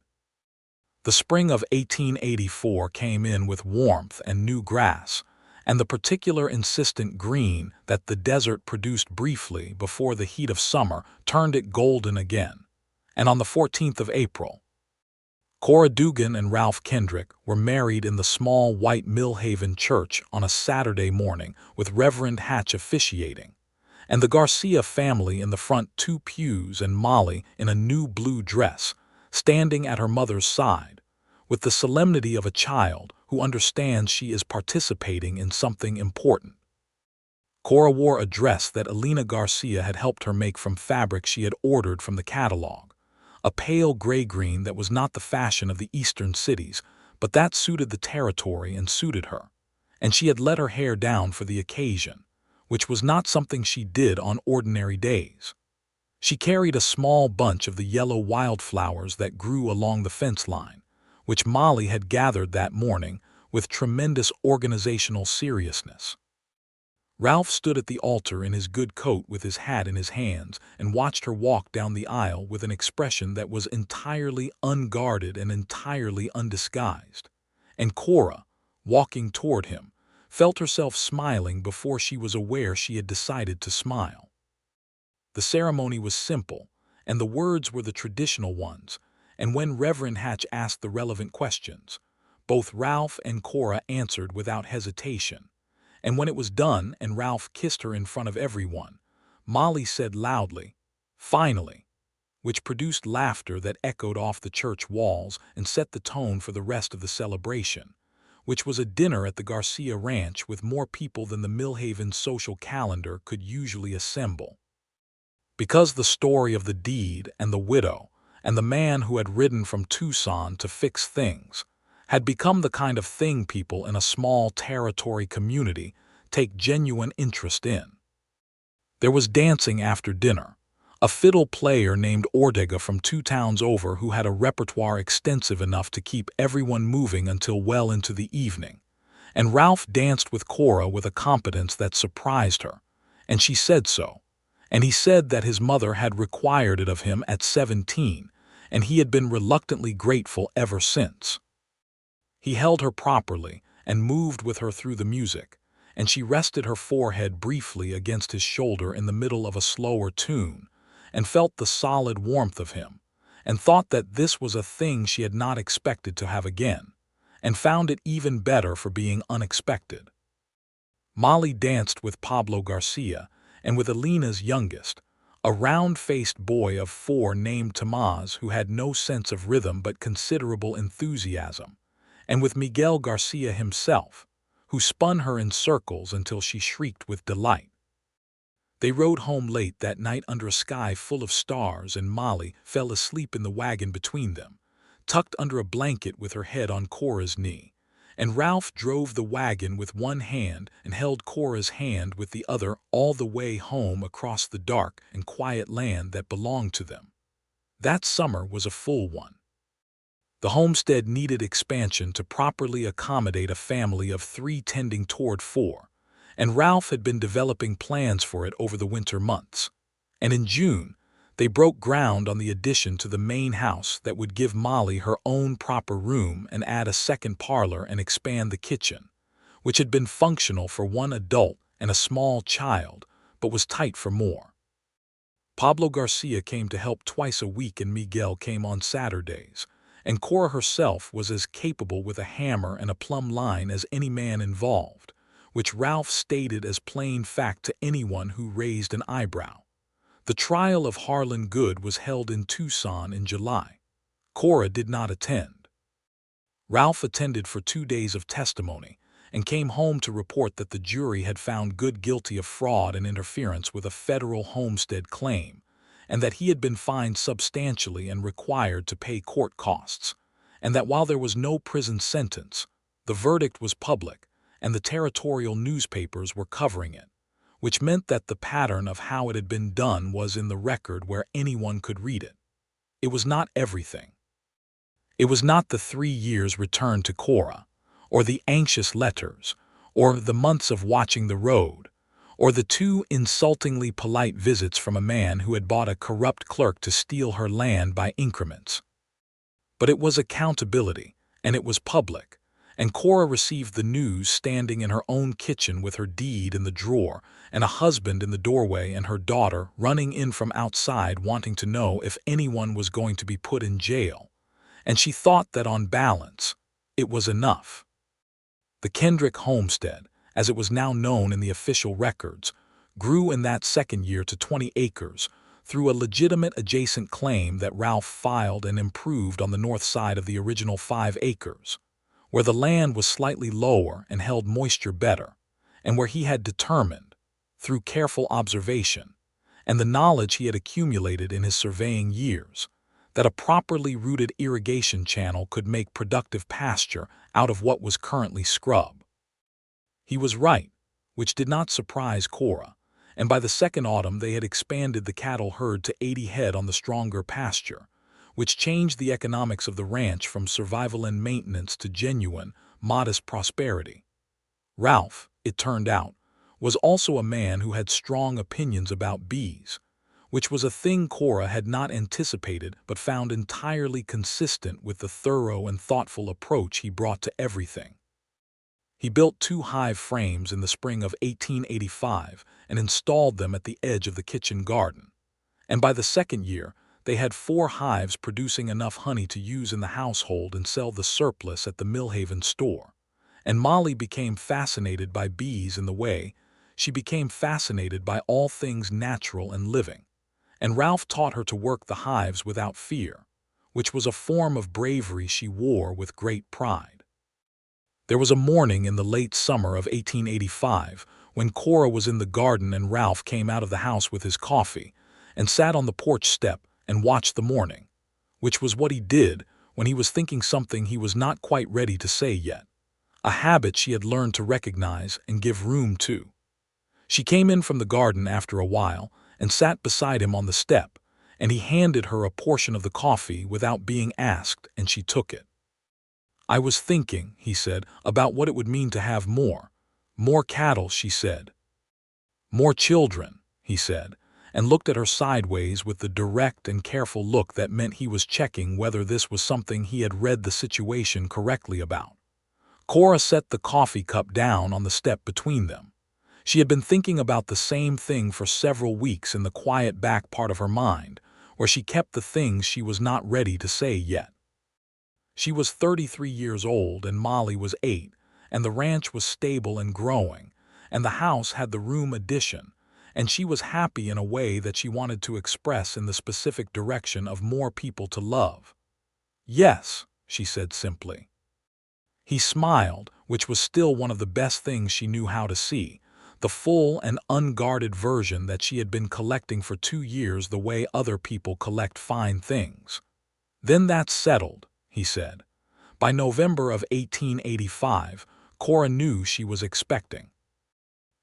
The spring of 1884 came in with warmth and new grass, and the particular insistent green that the desert produced briefly before the heat of summer turned it golden again. And on the 14th of April, Cora Dugan and Ralph Kendrick were married in the small white Millhaven church on a Saturday morning, with Reverend Hatch officiating, and the Garcia family in the front 2 pews, and Molly in a new blue dress, standing at her mother's side, with the solemnity of a child who understands she is participating in something important. Cora wore a dress that Elena Garcia had helped her make from fabric she had ordered from the catalog, a pale gray-green that was not the fashion of the eastern cities, but that suited the territory and suited her, and she had let her hair down for the occasion, which was not something she did on ordinary days. She carried a small bunch of the yellow wildflowers that grew along the fence line, which Molly had gathered that morning with tremendous organizational seriousness. Ralph stood at the altar in his good coat with his hat in his hands and watched her walk down the aisle with an expression that was entirely unguarded and entirely undisguised. And Cora, walking toward him, felt herself smiling before she was aware she had decided to smile. The ceremony was simple, and the words were the traditional ones, and when Reverend Hatch asked the relevant questions, both Ralph and Cora answered without hesitation. And when it was done and Ralph kissed her in front of everyone, Molly said loudly, "Finally," which produced laughter that echoed off the church walls and set the tone for the rest of the celebration, which was a dinner at the Garcia Ranch with more people than the Millhaven social calendar could usually assemble. Because the story of the deed and the widow and the man who had ridden from Tucson to fix things had become the kind of thing people in a small territory community take genuine interest in. There was dancing after dinner, a fiddle player named Ortega from 2 towns over who had a repertoire extensive enough to keep everyone moving until well into the evening, and Ralph danced with Cora with a competence that surprised her, and she said so, and he said that his mother had required it of him at 17, and he had been reluctantly grateful ever since. He held her properly and moved with her through the music, and she rested her forehead briefly against his shoulder in the middle of a slower tune, and felt the solid warmth of him, and thought that this was a thing she had not expected to have again, and found it even better for being unexpected. Molly danced with Pablo Garcia and with Alina's youngest, a round-faced boy of 4 named Tomás who had no sense of rhythm but considerable enthusiasm, and with Miguel Garcia himself, who spun her in circles until she shrieked with delight. They rode home late that night under a sky full of stars, and Molly fell asleep in the wagon between them, tucked under a blanket with her head on Cora's knee, and Ralph drove the wagon with one hand and held Cora's hand with the other all the way home across the dark and quiet land that belonged to them. That summer was a full one. The homestead needed expansion to properly accommodate a family of 3 tending toward 4, and Ralph had been developing plans for it over the winter months. And in June, they broke ground on the addition to the main house that would give Molly her own proper room and add a second parlor and expand the kitchen, which had been functional for 1 adult and a small child, but was tight for more. Pablo Garcia came to help twice a week and Miguel came on Saturdays, and Cora herself was as capable with a hammer and a plumb line as any man involved, which Ralph stated as plain fact to anyone who raised an eyebrow. The trial of Harlan Good was held in Tucson in July. Cora did not attend. Ralph attended for 2 days of testimony and came home to report that the jury had found Good guilty of fraud and interference with a federal homestead claim, and that he had been fined substantially and required to pay court costs, and that while there was no prison sentence, the verdict was public, and the territorial newspapers were covering it, which meant that the pattern of how it had been done was in the record where anyone could read it. It was not everything. It was not the 3 years returned to Cora, or the anxious letters, or the months of watching the road, or the 2 insultingly polite visits from a man who had bought a corrupt clerk to steal her land by increments. But it was accountability, and it was public, and Cora received the news standing in her own kitchen with her deed in the drawer and a husband in the doorway and her daughter running in from outside wanting to know if anyone was going to be put in jail, and she thought that on balance, it was enough. The Kendrick homestead, as it was now known in the official records, grew in that second year to 20 acres through a legitimate adjacent claim that Ralph filed and improved on the north side of the original 5 acres, where the land was slightly lower and held moisture better, and where he had determined, through careful observation, and the knowledge he had accumulated in his surveying years, that a properly rooted irrigation channel could make productive pasture out of what was currently scrub. He was right, which did not surprise Cora, and by the second autumn they had expanded the cattle herd to 80 head on the stronger pasture, which changed the economics of the ranch from survival and maintenance to genuine, modest prosperity. Ralph, it turned out, was also a man who had strong opinions about bees, which was a thing Cora had not anticipated but found entirely consistent with the thorough and thoughtful approach he brought to everything. He built 2 hive frames in the spring of 1885 and installed them at the edge of the kitchen garden, and by the second year they had 4 hives producing enough honey to use in the household and sell the surplus at the Millhaven store, and Molly became fascinated by bees in the way she became fascinated by all things natural and living, and Ralph taught her to work the hives without fear, which was a form of bravery she wore with great pride. There was a morning in the late summer of 1885 when Cora was in the garden and Ralph came out of the house with his coffee and sat on the porch step and watched the morning, which was what he did when he was thinking something he was not quite ready to say yet, a habit she had learned to recognize and give room to. She came in from the garden after a while and sat beside him on the step, and he handed her a portion of the coffee without being asked, and she took it. "I was thinking," he said, "about what it would mean to have more cattle," she said. "More children," he said, and looked at her sideways with the direct and careful look that meant he was checking whether this was something he had read the situation correctly about. Cora set the coffee cup down on the step between them. She had been thinking about the same thing for several weeks in the quiet back part of her mind, where she kept the things she was not ready to say yet. She was 33 years old and Molly was 8, and the ranch was stable and growing, and the house had the room addition, and she was happy in a way that she wanted to express in the specific direction of more people to love. "Yes," she said simply. He smiled, which was still one of the best things she knew how to see, the full and unguarded version that she had been collecting for 2 years the way other people collect fine things. "Then that's settled," he said. By November of 1885, Cora knew she was expecting.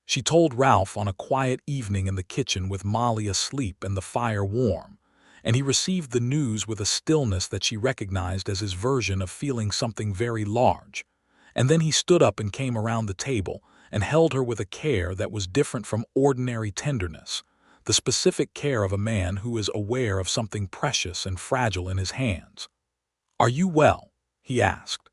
She told Ralph on a quiet evening in the kitchen with Molly asleep and the fire warm, and he received the news with a stillness that she recognized as his version of feeling something very large. And then he stood up and came around the table and held her with a care that was different from ordinary tenderness, the specific care of a man who is aware of something precious and fragile in his hands. "Are you well?" he asked.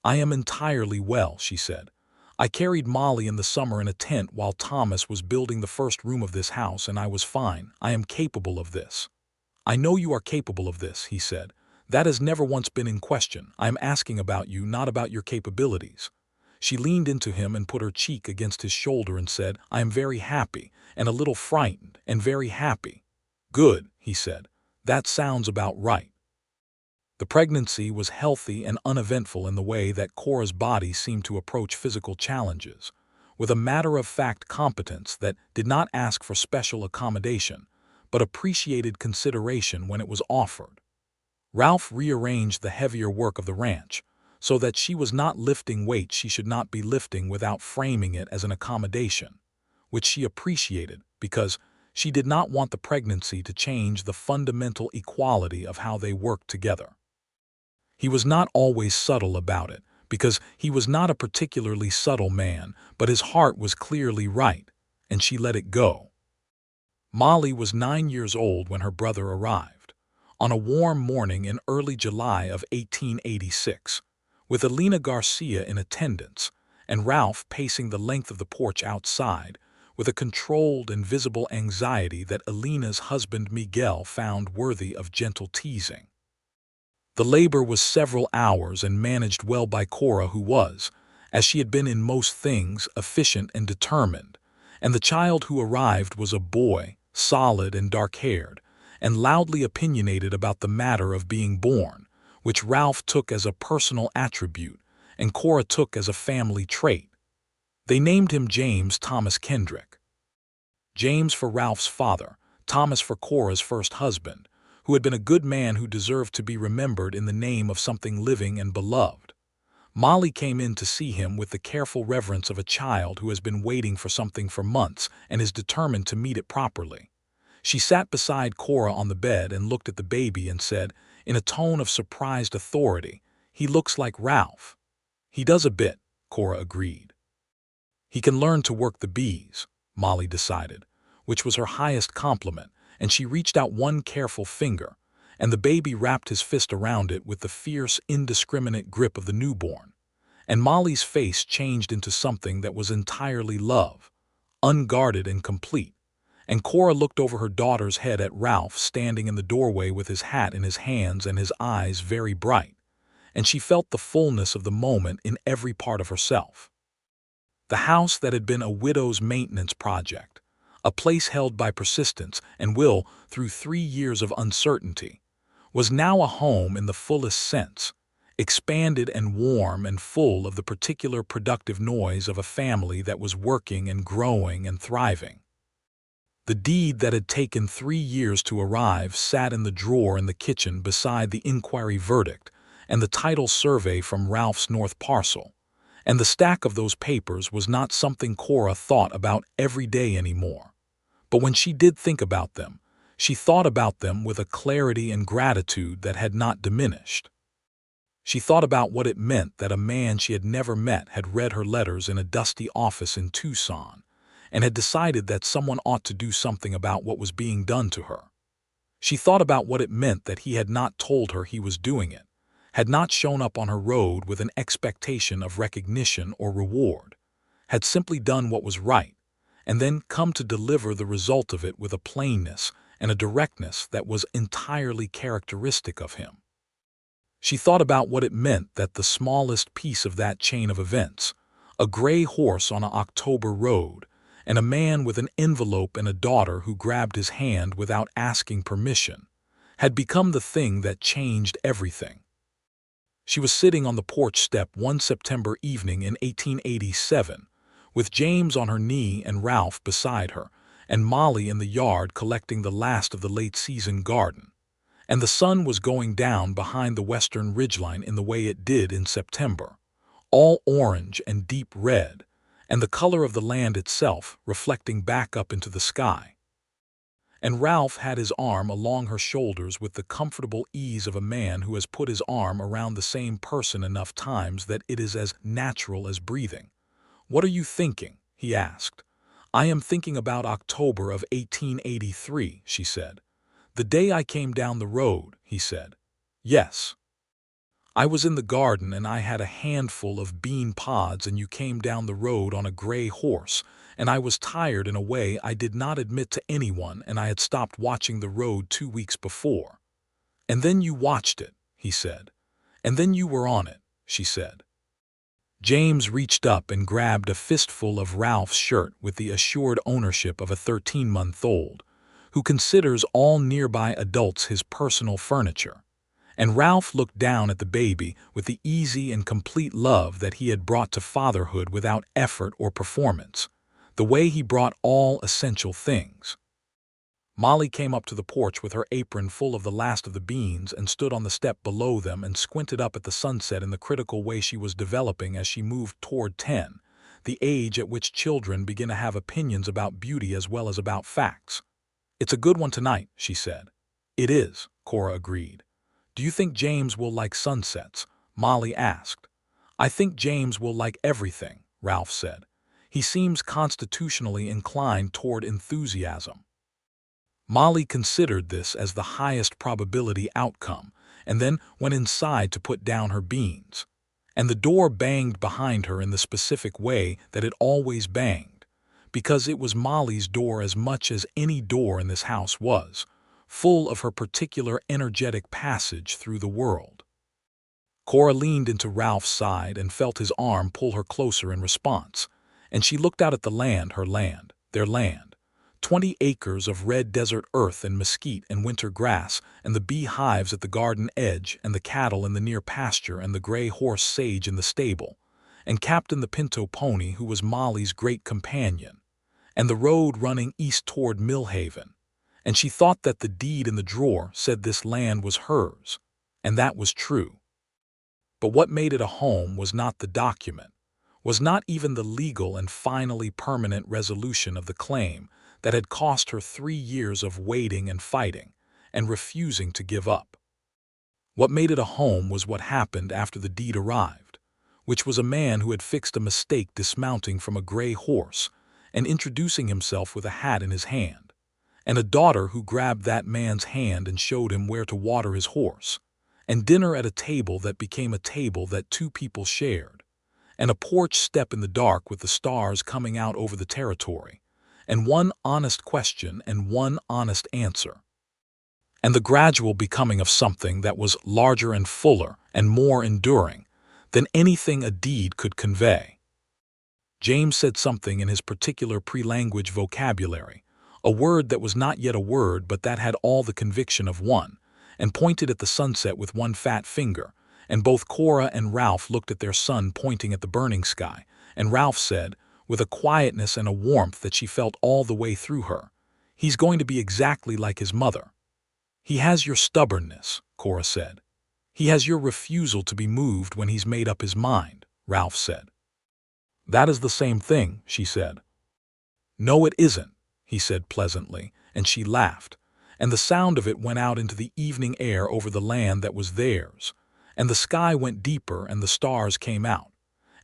"I am entirely well," she said. "I carried Molly in the summer in a tent while Thomas was building the first room of this house, and I was fine. I am capable of this." "I know you are capable of this," he said. "That has never once been in question. I am asking about you, not about your capabilities." She leaned into him and put her cheek against his shoulder and said, "I am very happy, and a little frightened, and very happy." "Good," he said. "That sounds about right." The pregnancy was healthy and uneventful in the way that Cora's body seemed to approach physical challenges, with a matter-of-fact competence that did not ask for special accommodation, but appreciated consideration when it was offered. Ralph rearranged the heavier work of the ranch, so that she was not lifting weights she should not be lifting without framing it as an accommodation, which she appreciated because she did not want the pregnancy to change the fundamental equality of how they worked together. He was not always subtle about it, because he was not a particularly subtle man, but his heart was clearly right, and she let it go. Molly was 9 years old when her brother arrived, on a warm morning in early July of 1886, with Elena Garcia in attendance, and Ralph pacing the length of the porch outside, with a controlled and visible anxiety that Elena's husband Miguel found worthy of gentle teasing. The labor was several hours and managed well by Cora, who was, as she had been in most things, efficient and determined, and the child who arrived was a boy, solid and dark-haired, and loudly opinionated about the matter of being born, which Ralph took as a personal attribute and Cora took as a family trait. They named him James Thomas Kendrick. James for Ralph's father, Thomas for Cora's first husband, who had been a good man who deserved to be remembered in the name of something living and beloved. Molly came in to see him with the careful reverence of a child who has been waiting for something for months and is determined to meet it properly. She sat beside Cora on the bed and looked at the baby and said, in a tone of surprised authority, "He looks like Ralph." "He does a bit," Cora agreed. "He can learn to work the bees," Molly decided, which was her highest compliment, and she reached out one careful finger, and the baby wrapped his fist around it with the fierce, indiscriminate grip of the newborn. And Molly's face changed into something that was entirely love, unguarded and complete. And Cora looked over her daughter's head at Ralph standing in the doorway with his hat in his hands and his eyes very bright, and she felt the fullness of the moment in every part of herself. The house that had been a widow's maintenance project, a place held by persistence and will through 3 years of uncertainty, was now a home in the fullest sense, expanded and warm and full of the particular productive noise of a family that was working and growing and thriving. The deed that had taken 3 years to arrive sat in the drawer in the kitchen beside the inquiry verdict and the title survey from Ralph's North parcel, and the stack of those papers was not something Cora thought about every day anymore. But when she did think about them, she thought about them with a clarity and gratitude that had not diminished. She thought about what it meant that a man she had never met had read her letters in a dusty office in Tucson, and had decided that someone ought to do something about what was being done to her. She thought about what it meant that he had not told her he was doing it, had not shown up on her road with an expectation of recognition or reward, had simply done what was right, and then come to deliver the result of it with a plainness and a directness that was entirely characteristic of him. She thought about what it meant that the smallest piece of that chain of events, a gray horse on an October road, and a man with an envelope and a daughter who grabbed his hand without asking permission, had become the thing that changed everything. She was sitting on the porch step one September evening in 1887, with James on her knee and Ralph beside her, and Molly in the yard collecting the last of the late-season garden. And the sun was going down behind the western ridgeline in the way it did in September, all orange and deep red, and the color of the land itself reflecting back up into the sky. And Ralph had his arm along her shoulders with the comfortable ease of a man who has put his arm around the same person enough times that it is as natural as breathing. "What are you thinking?" he asked. "I am thinking about October of 1883, she said. "The day I came down the road," he said. "Yes. I was in the garden and I had a handful of bean pods and you came down the road on a gray horse, and I was tired in a way I did not admit to anyone, and I had stopped watching the road 2 weeks before. And then you watched it," he said. "And then you were on it," she said. James reached up and grabbed a fistful of Ralph's shirt with the assured ownership of a 13-month-old, who considers all nearby adults his personal furniture. And Ralph looked down at the baby with the easy and complete love that he had brought to fatherhood without effort or performance, the way he brought all essential things. Molly came up to the porch with her apron full of the last of the beans and stood on the step below them and squinted up at the sunset in the critical way she was developing as she moved toward 10, the age at which children begin to have opinions about beauty as well as about facts. "It's a good one tonight," she said. "It is," Cora agreed. "Do you think James will like sunsets?" Molly asked. "I think James will like everything," Ralph said. "He seems constitutionally inclined toward enthusiasm." Molly considered this as the highest probability outcome, and then went inside to put down her beans. And the door banged behind her in the specific way that it always banged, because it was Molly's door as much as any door in this house was, full of her particular energetic passage through the world. Cora leaned into Ralph's side and felt his arm pull her closer in response, and she looked out at the land, her land, their land. 20 acres of red desert earth and mesquite and winter grass, and the beehives at the garden edge, and the cattle in the near pasture, and the gray horse Sage in the stable, and Captain the Pinto pony who was Molly's great companion, and the road running east toward Millhaven. And she thought that the deed in the drawer said this land was hers, and that was true. But what made it a home was not the document, was not even the legal and finally permanent resolution of the claim that had cost her 3 years of waiting and fighting, and refusing to give up. What made it a home was what happened after the deed arrived, which was a man who had fixed a mistake dismounting from a gray horse and introducing himself with a hat in his hand, and a daughter who grabbed that man's hand and showed him where to water his horse, and dinner at a table that became a table that 2 people shared, and a porch step in the dark with the stars coming out over the territory, and one honest question and one honest answer, and the gradual becoming of something that was larger and fuller and more enduring than anything a deed could convey. James said something in his particular pre-language vocabulary, a word that was not yet a word but that had all the conviction of one, and pointed at the sunset with one fat finger, and both Cora and Ralph looked at their son pointing at the burning sky, and Ralph said, with a quietness and a warmth that she felt all the way through her, "He's going to be exactly like his mother." "He has your stubbornness," Cora said. "He has your refusal to be moved when he's made up his mind," Ralph said. "That is the same thing," she said. "No, it isn't," he said pleasantly, and she laughed, and the sound of it went out into the evening air over the land that was theirs, and the sky went deeper and the stars came out,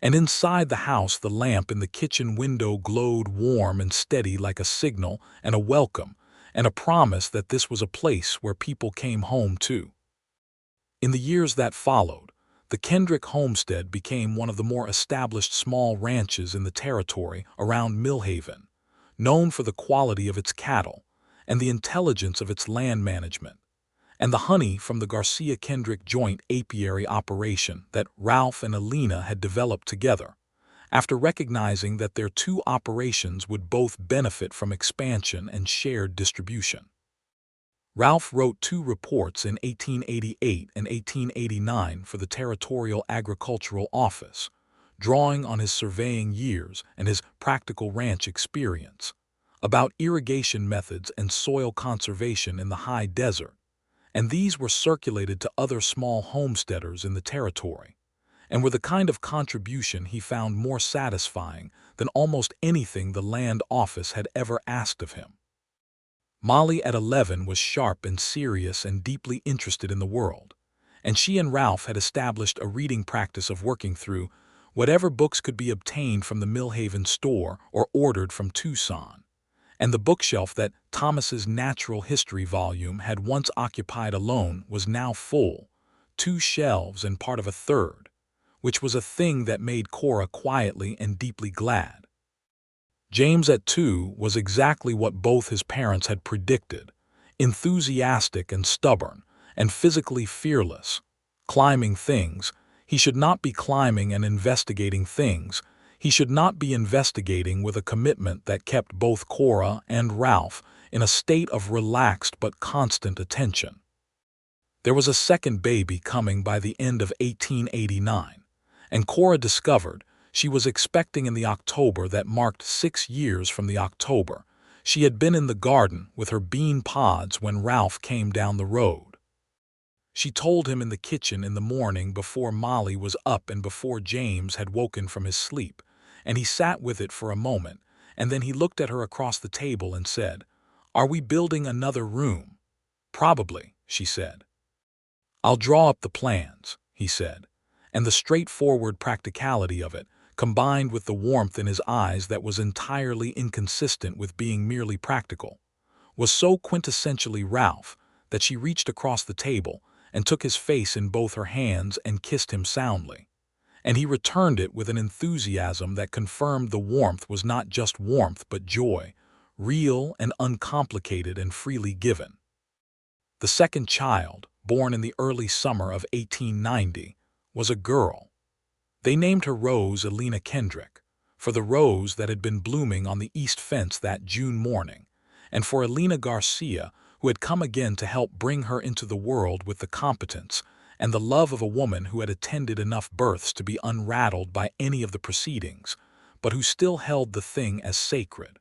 and inside the house the lamp in the kitchen window glowed warm and steady like a signal and a welcome and a promise that this was a place where people came home to. In the years that followed, the Kendrick homestead became one of the more established small ranches in the territory around Millhaven, known for the quality of its cattle and the intelligence of its land management, and the honey from the Garcia Kendrick joint apiary operation that Ralph and Alina had developed together, after recognizing that their two operations would both benefit from expansion and shared distribution. Ralph wrote two reports in 1888 and 1889 for the Territorial Agricultural Office, drawing on his surveying years and his practical ranch experience, about irrigation methods and soil conservation in the high desert, and these were circulated to other small homesteaders in the territory, and were the kind of contribution he found more satisfying than almost anything the land office had ever asked of him. Molly at 11 was sharp and serious and deeply interested in the world, and she and Ralph had established a reading practice of working through whatever books could be obtained from the Millhaven store or ordered from Tucson, and the bookshelf that Thomas's natural history volume had once occupied alone was now full, 2 shelves and part of a third, which was a thing that made Cora quietly and deeply glad. James at 2 was exactly what both his parents had predicted, enthusiastic and stubborn, and physically fearless. Climbing things, he should not be climbing and investigating things. He should not be investigating with a commitment that kept both Cora and Ralph in a state of relaxed but constant attention. There was a second baby coming by the end of 1889, and Cora discovered she was expecting in the October that marked 6 years from the October she had been in the garden with her bean pods when Ralph came down the road. She told him in the kitchen in the morning before Molly was up and before James had woken from his sleep, and he sat with it for a moment, and then he looked at her across the table and said, "Are we building another room?" "Probably," she said. "I'll draw up the plans," he said, and the straightforward practicality of it, combined with the warmth in his eyes that was entirely inconsistent with being merely practical, was so quintessentially Ralph that she reached across the table and took his face in both her hands and kissed him soundly. And he returned it with an enthusiasm that confirmed the warmth was not just warmth but joy, real and uncomplicated and freely given. The second child, born in the early summer of 1890, was a girl. They named her Rose Elena Kendrick, for the rose that had been blooming on the east fence that June morning, and for Elena Garcia, who had come again to help bring her into the world with the competence and the love of a woman who had attended enough births to be unrattled by any of the proceedings, but who still held the thing as sacred.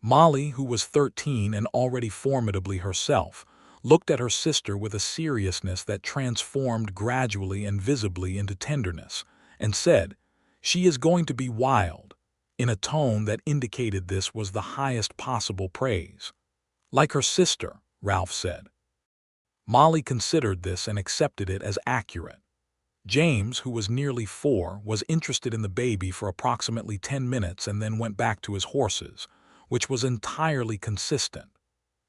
Molly, who was 13 and already formidably herself, looked at her sister with a seriousness that transformed gradually and visibly into tenderness, and said, "She is going to be wild," in a tone that indicated this was the highest possible praise. "Like her sister," Ralph said. Molly considered this and accepted it as accurate. James, who was nearly 4, was interested in the baby for approximately 10 minutes and then went back to his horses, which was entirely consistent.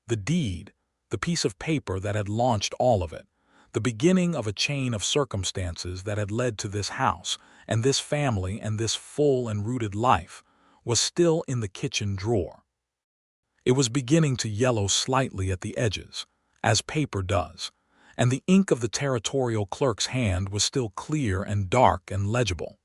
The deed, the piece of paper that had launched all of it, the beginning of a chain of circumstances that had led to this house and this family and this full and rooted life, was still in the kitchen drawer. It was beginning to yellow slightly at the edges, as paper does, and the ink of the territorial clerk's hand was still clear and dark and legible.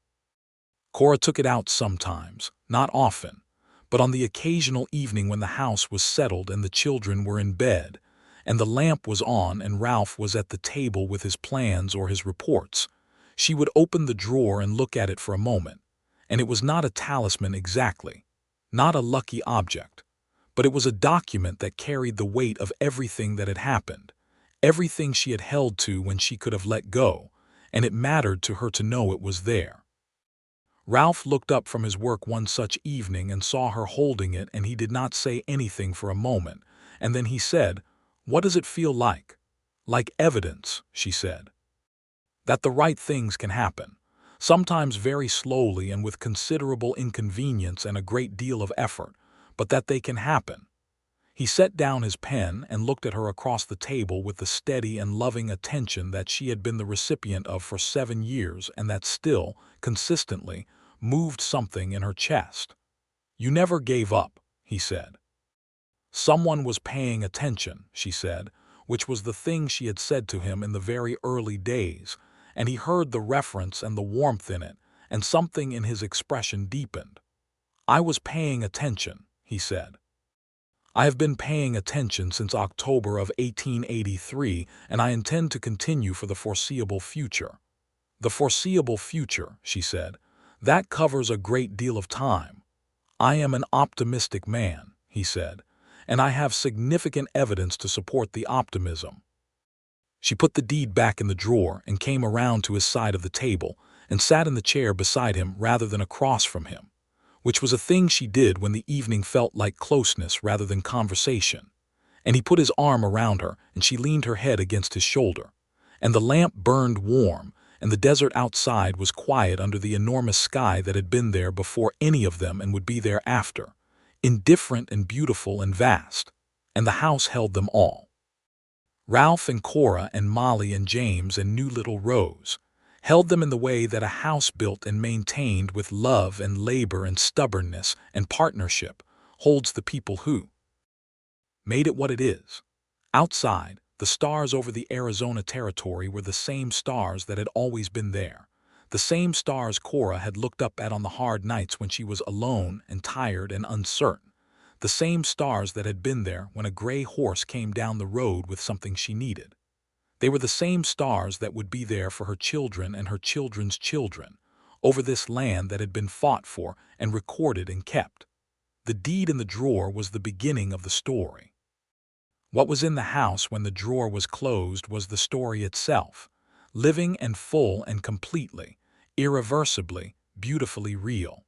Cora took it out sometimes, not often, but on the occasional evening when the house was settled and the children were in bed, and the lamp was on and Ralph was at the table with his plans or his reports, she would open the drawer and look at it for a moment, and it was not a talisman exactly, not a lucky object, but it was a document that carried the weight of everything that had happened, everything she had held to when she could have let go, and it mattered to her to know it was there. Ralph looked up from his work one such evening and saw her holding it, and he did not say anything for a moment, and then he said, "What does it feel like?" "Like evidence," she said. "That the right things can happen, sometimes very slowly and with considerable inconvenience and a great deal of effort, but that they can happen." He set down his pen and looked at her across the table with the steady and loving attention that she had been the recipient of for 7 years and that still, consistently, moved something in her chest. "You never gave up," he said. Someone was paying attention, she said, which was the thing she had said to him in the very early days, and he heard the reference and the warmth in it, and something in his expression deepened. "I was paying attention," he said. "I have been paying attention since October of 1883, and I intend to continue for the foreseeable future." "The foreseeable future," she said. "That covers a great deal of time." "I am an optimistic man," he said, "and I have significant evidence to support the optimism." She put the deed back in the drawer and came around to his side of the table and sat in the chair beside him rather than across from him, which was a thing she did when the evening felt like closeness rather than conversation. And he put his arm around her, and she leaned her head against his shoulder. And the lamp burned warm, and the desert outside was quiet under the enormous sky that had been there before any of them and would be there after, indifferent and beautiful and vast. And the house held them all. Ralph and Cora and Molly and James and new little Rose held them in the way that a house built and maintained with love and labor and stubbornness and partnership holds the people who made it what it is. Outside, the stars over the Arizona territory were the same stars that had always been there, the same stars Cora had looked up at on the hard nights when she was alone and tired and uncertain, the same stars that had been there when a gray horse came down the road with something she needed. They were the same stars that would be there for her children and her children's children, over this land that had been fought for and recorded and kept. The deed in the drawer was the beginning of the story. What was in the house when the drawer was closed was the story itself, living and full and completely, irreversibly, beautifully real.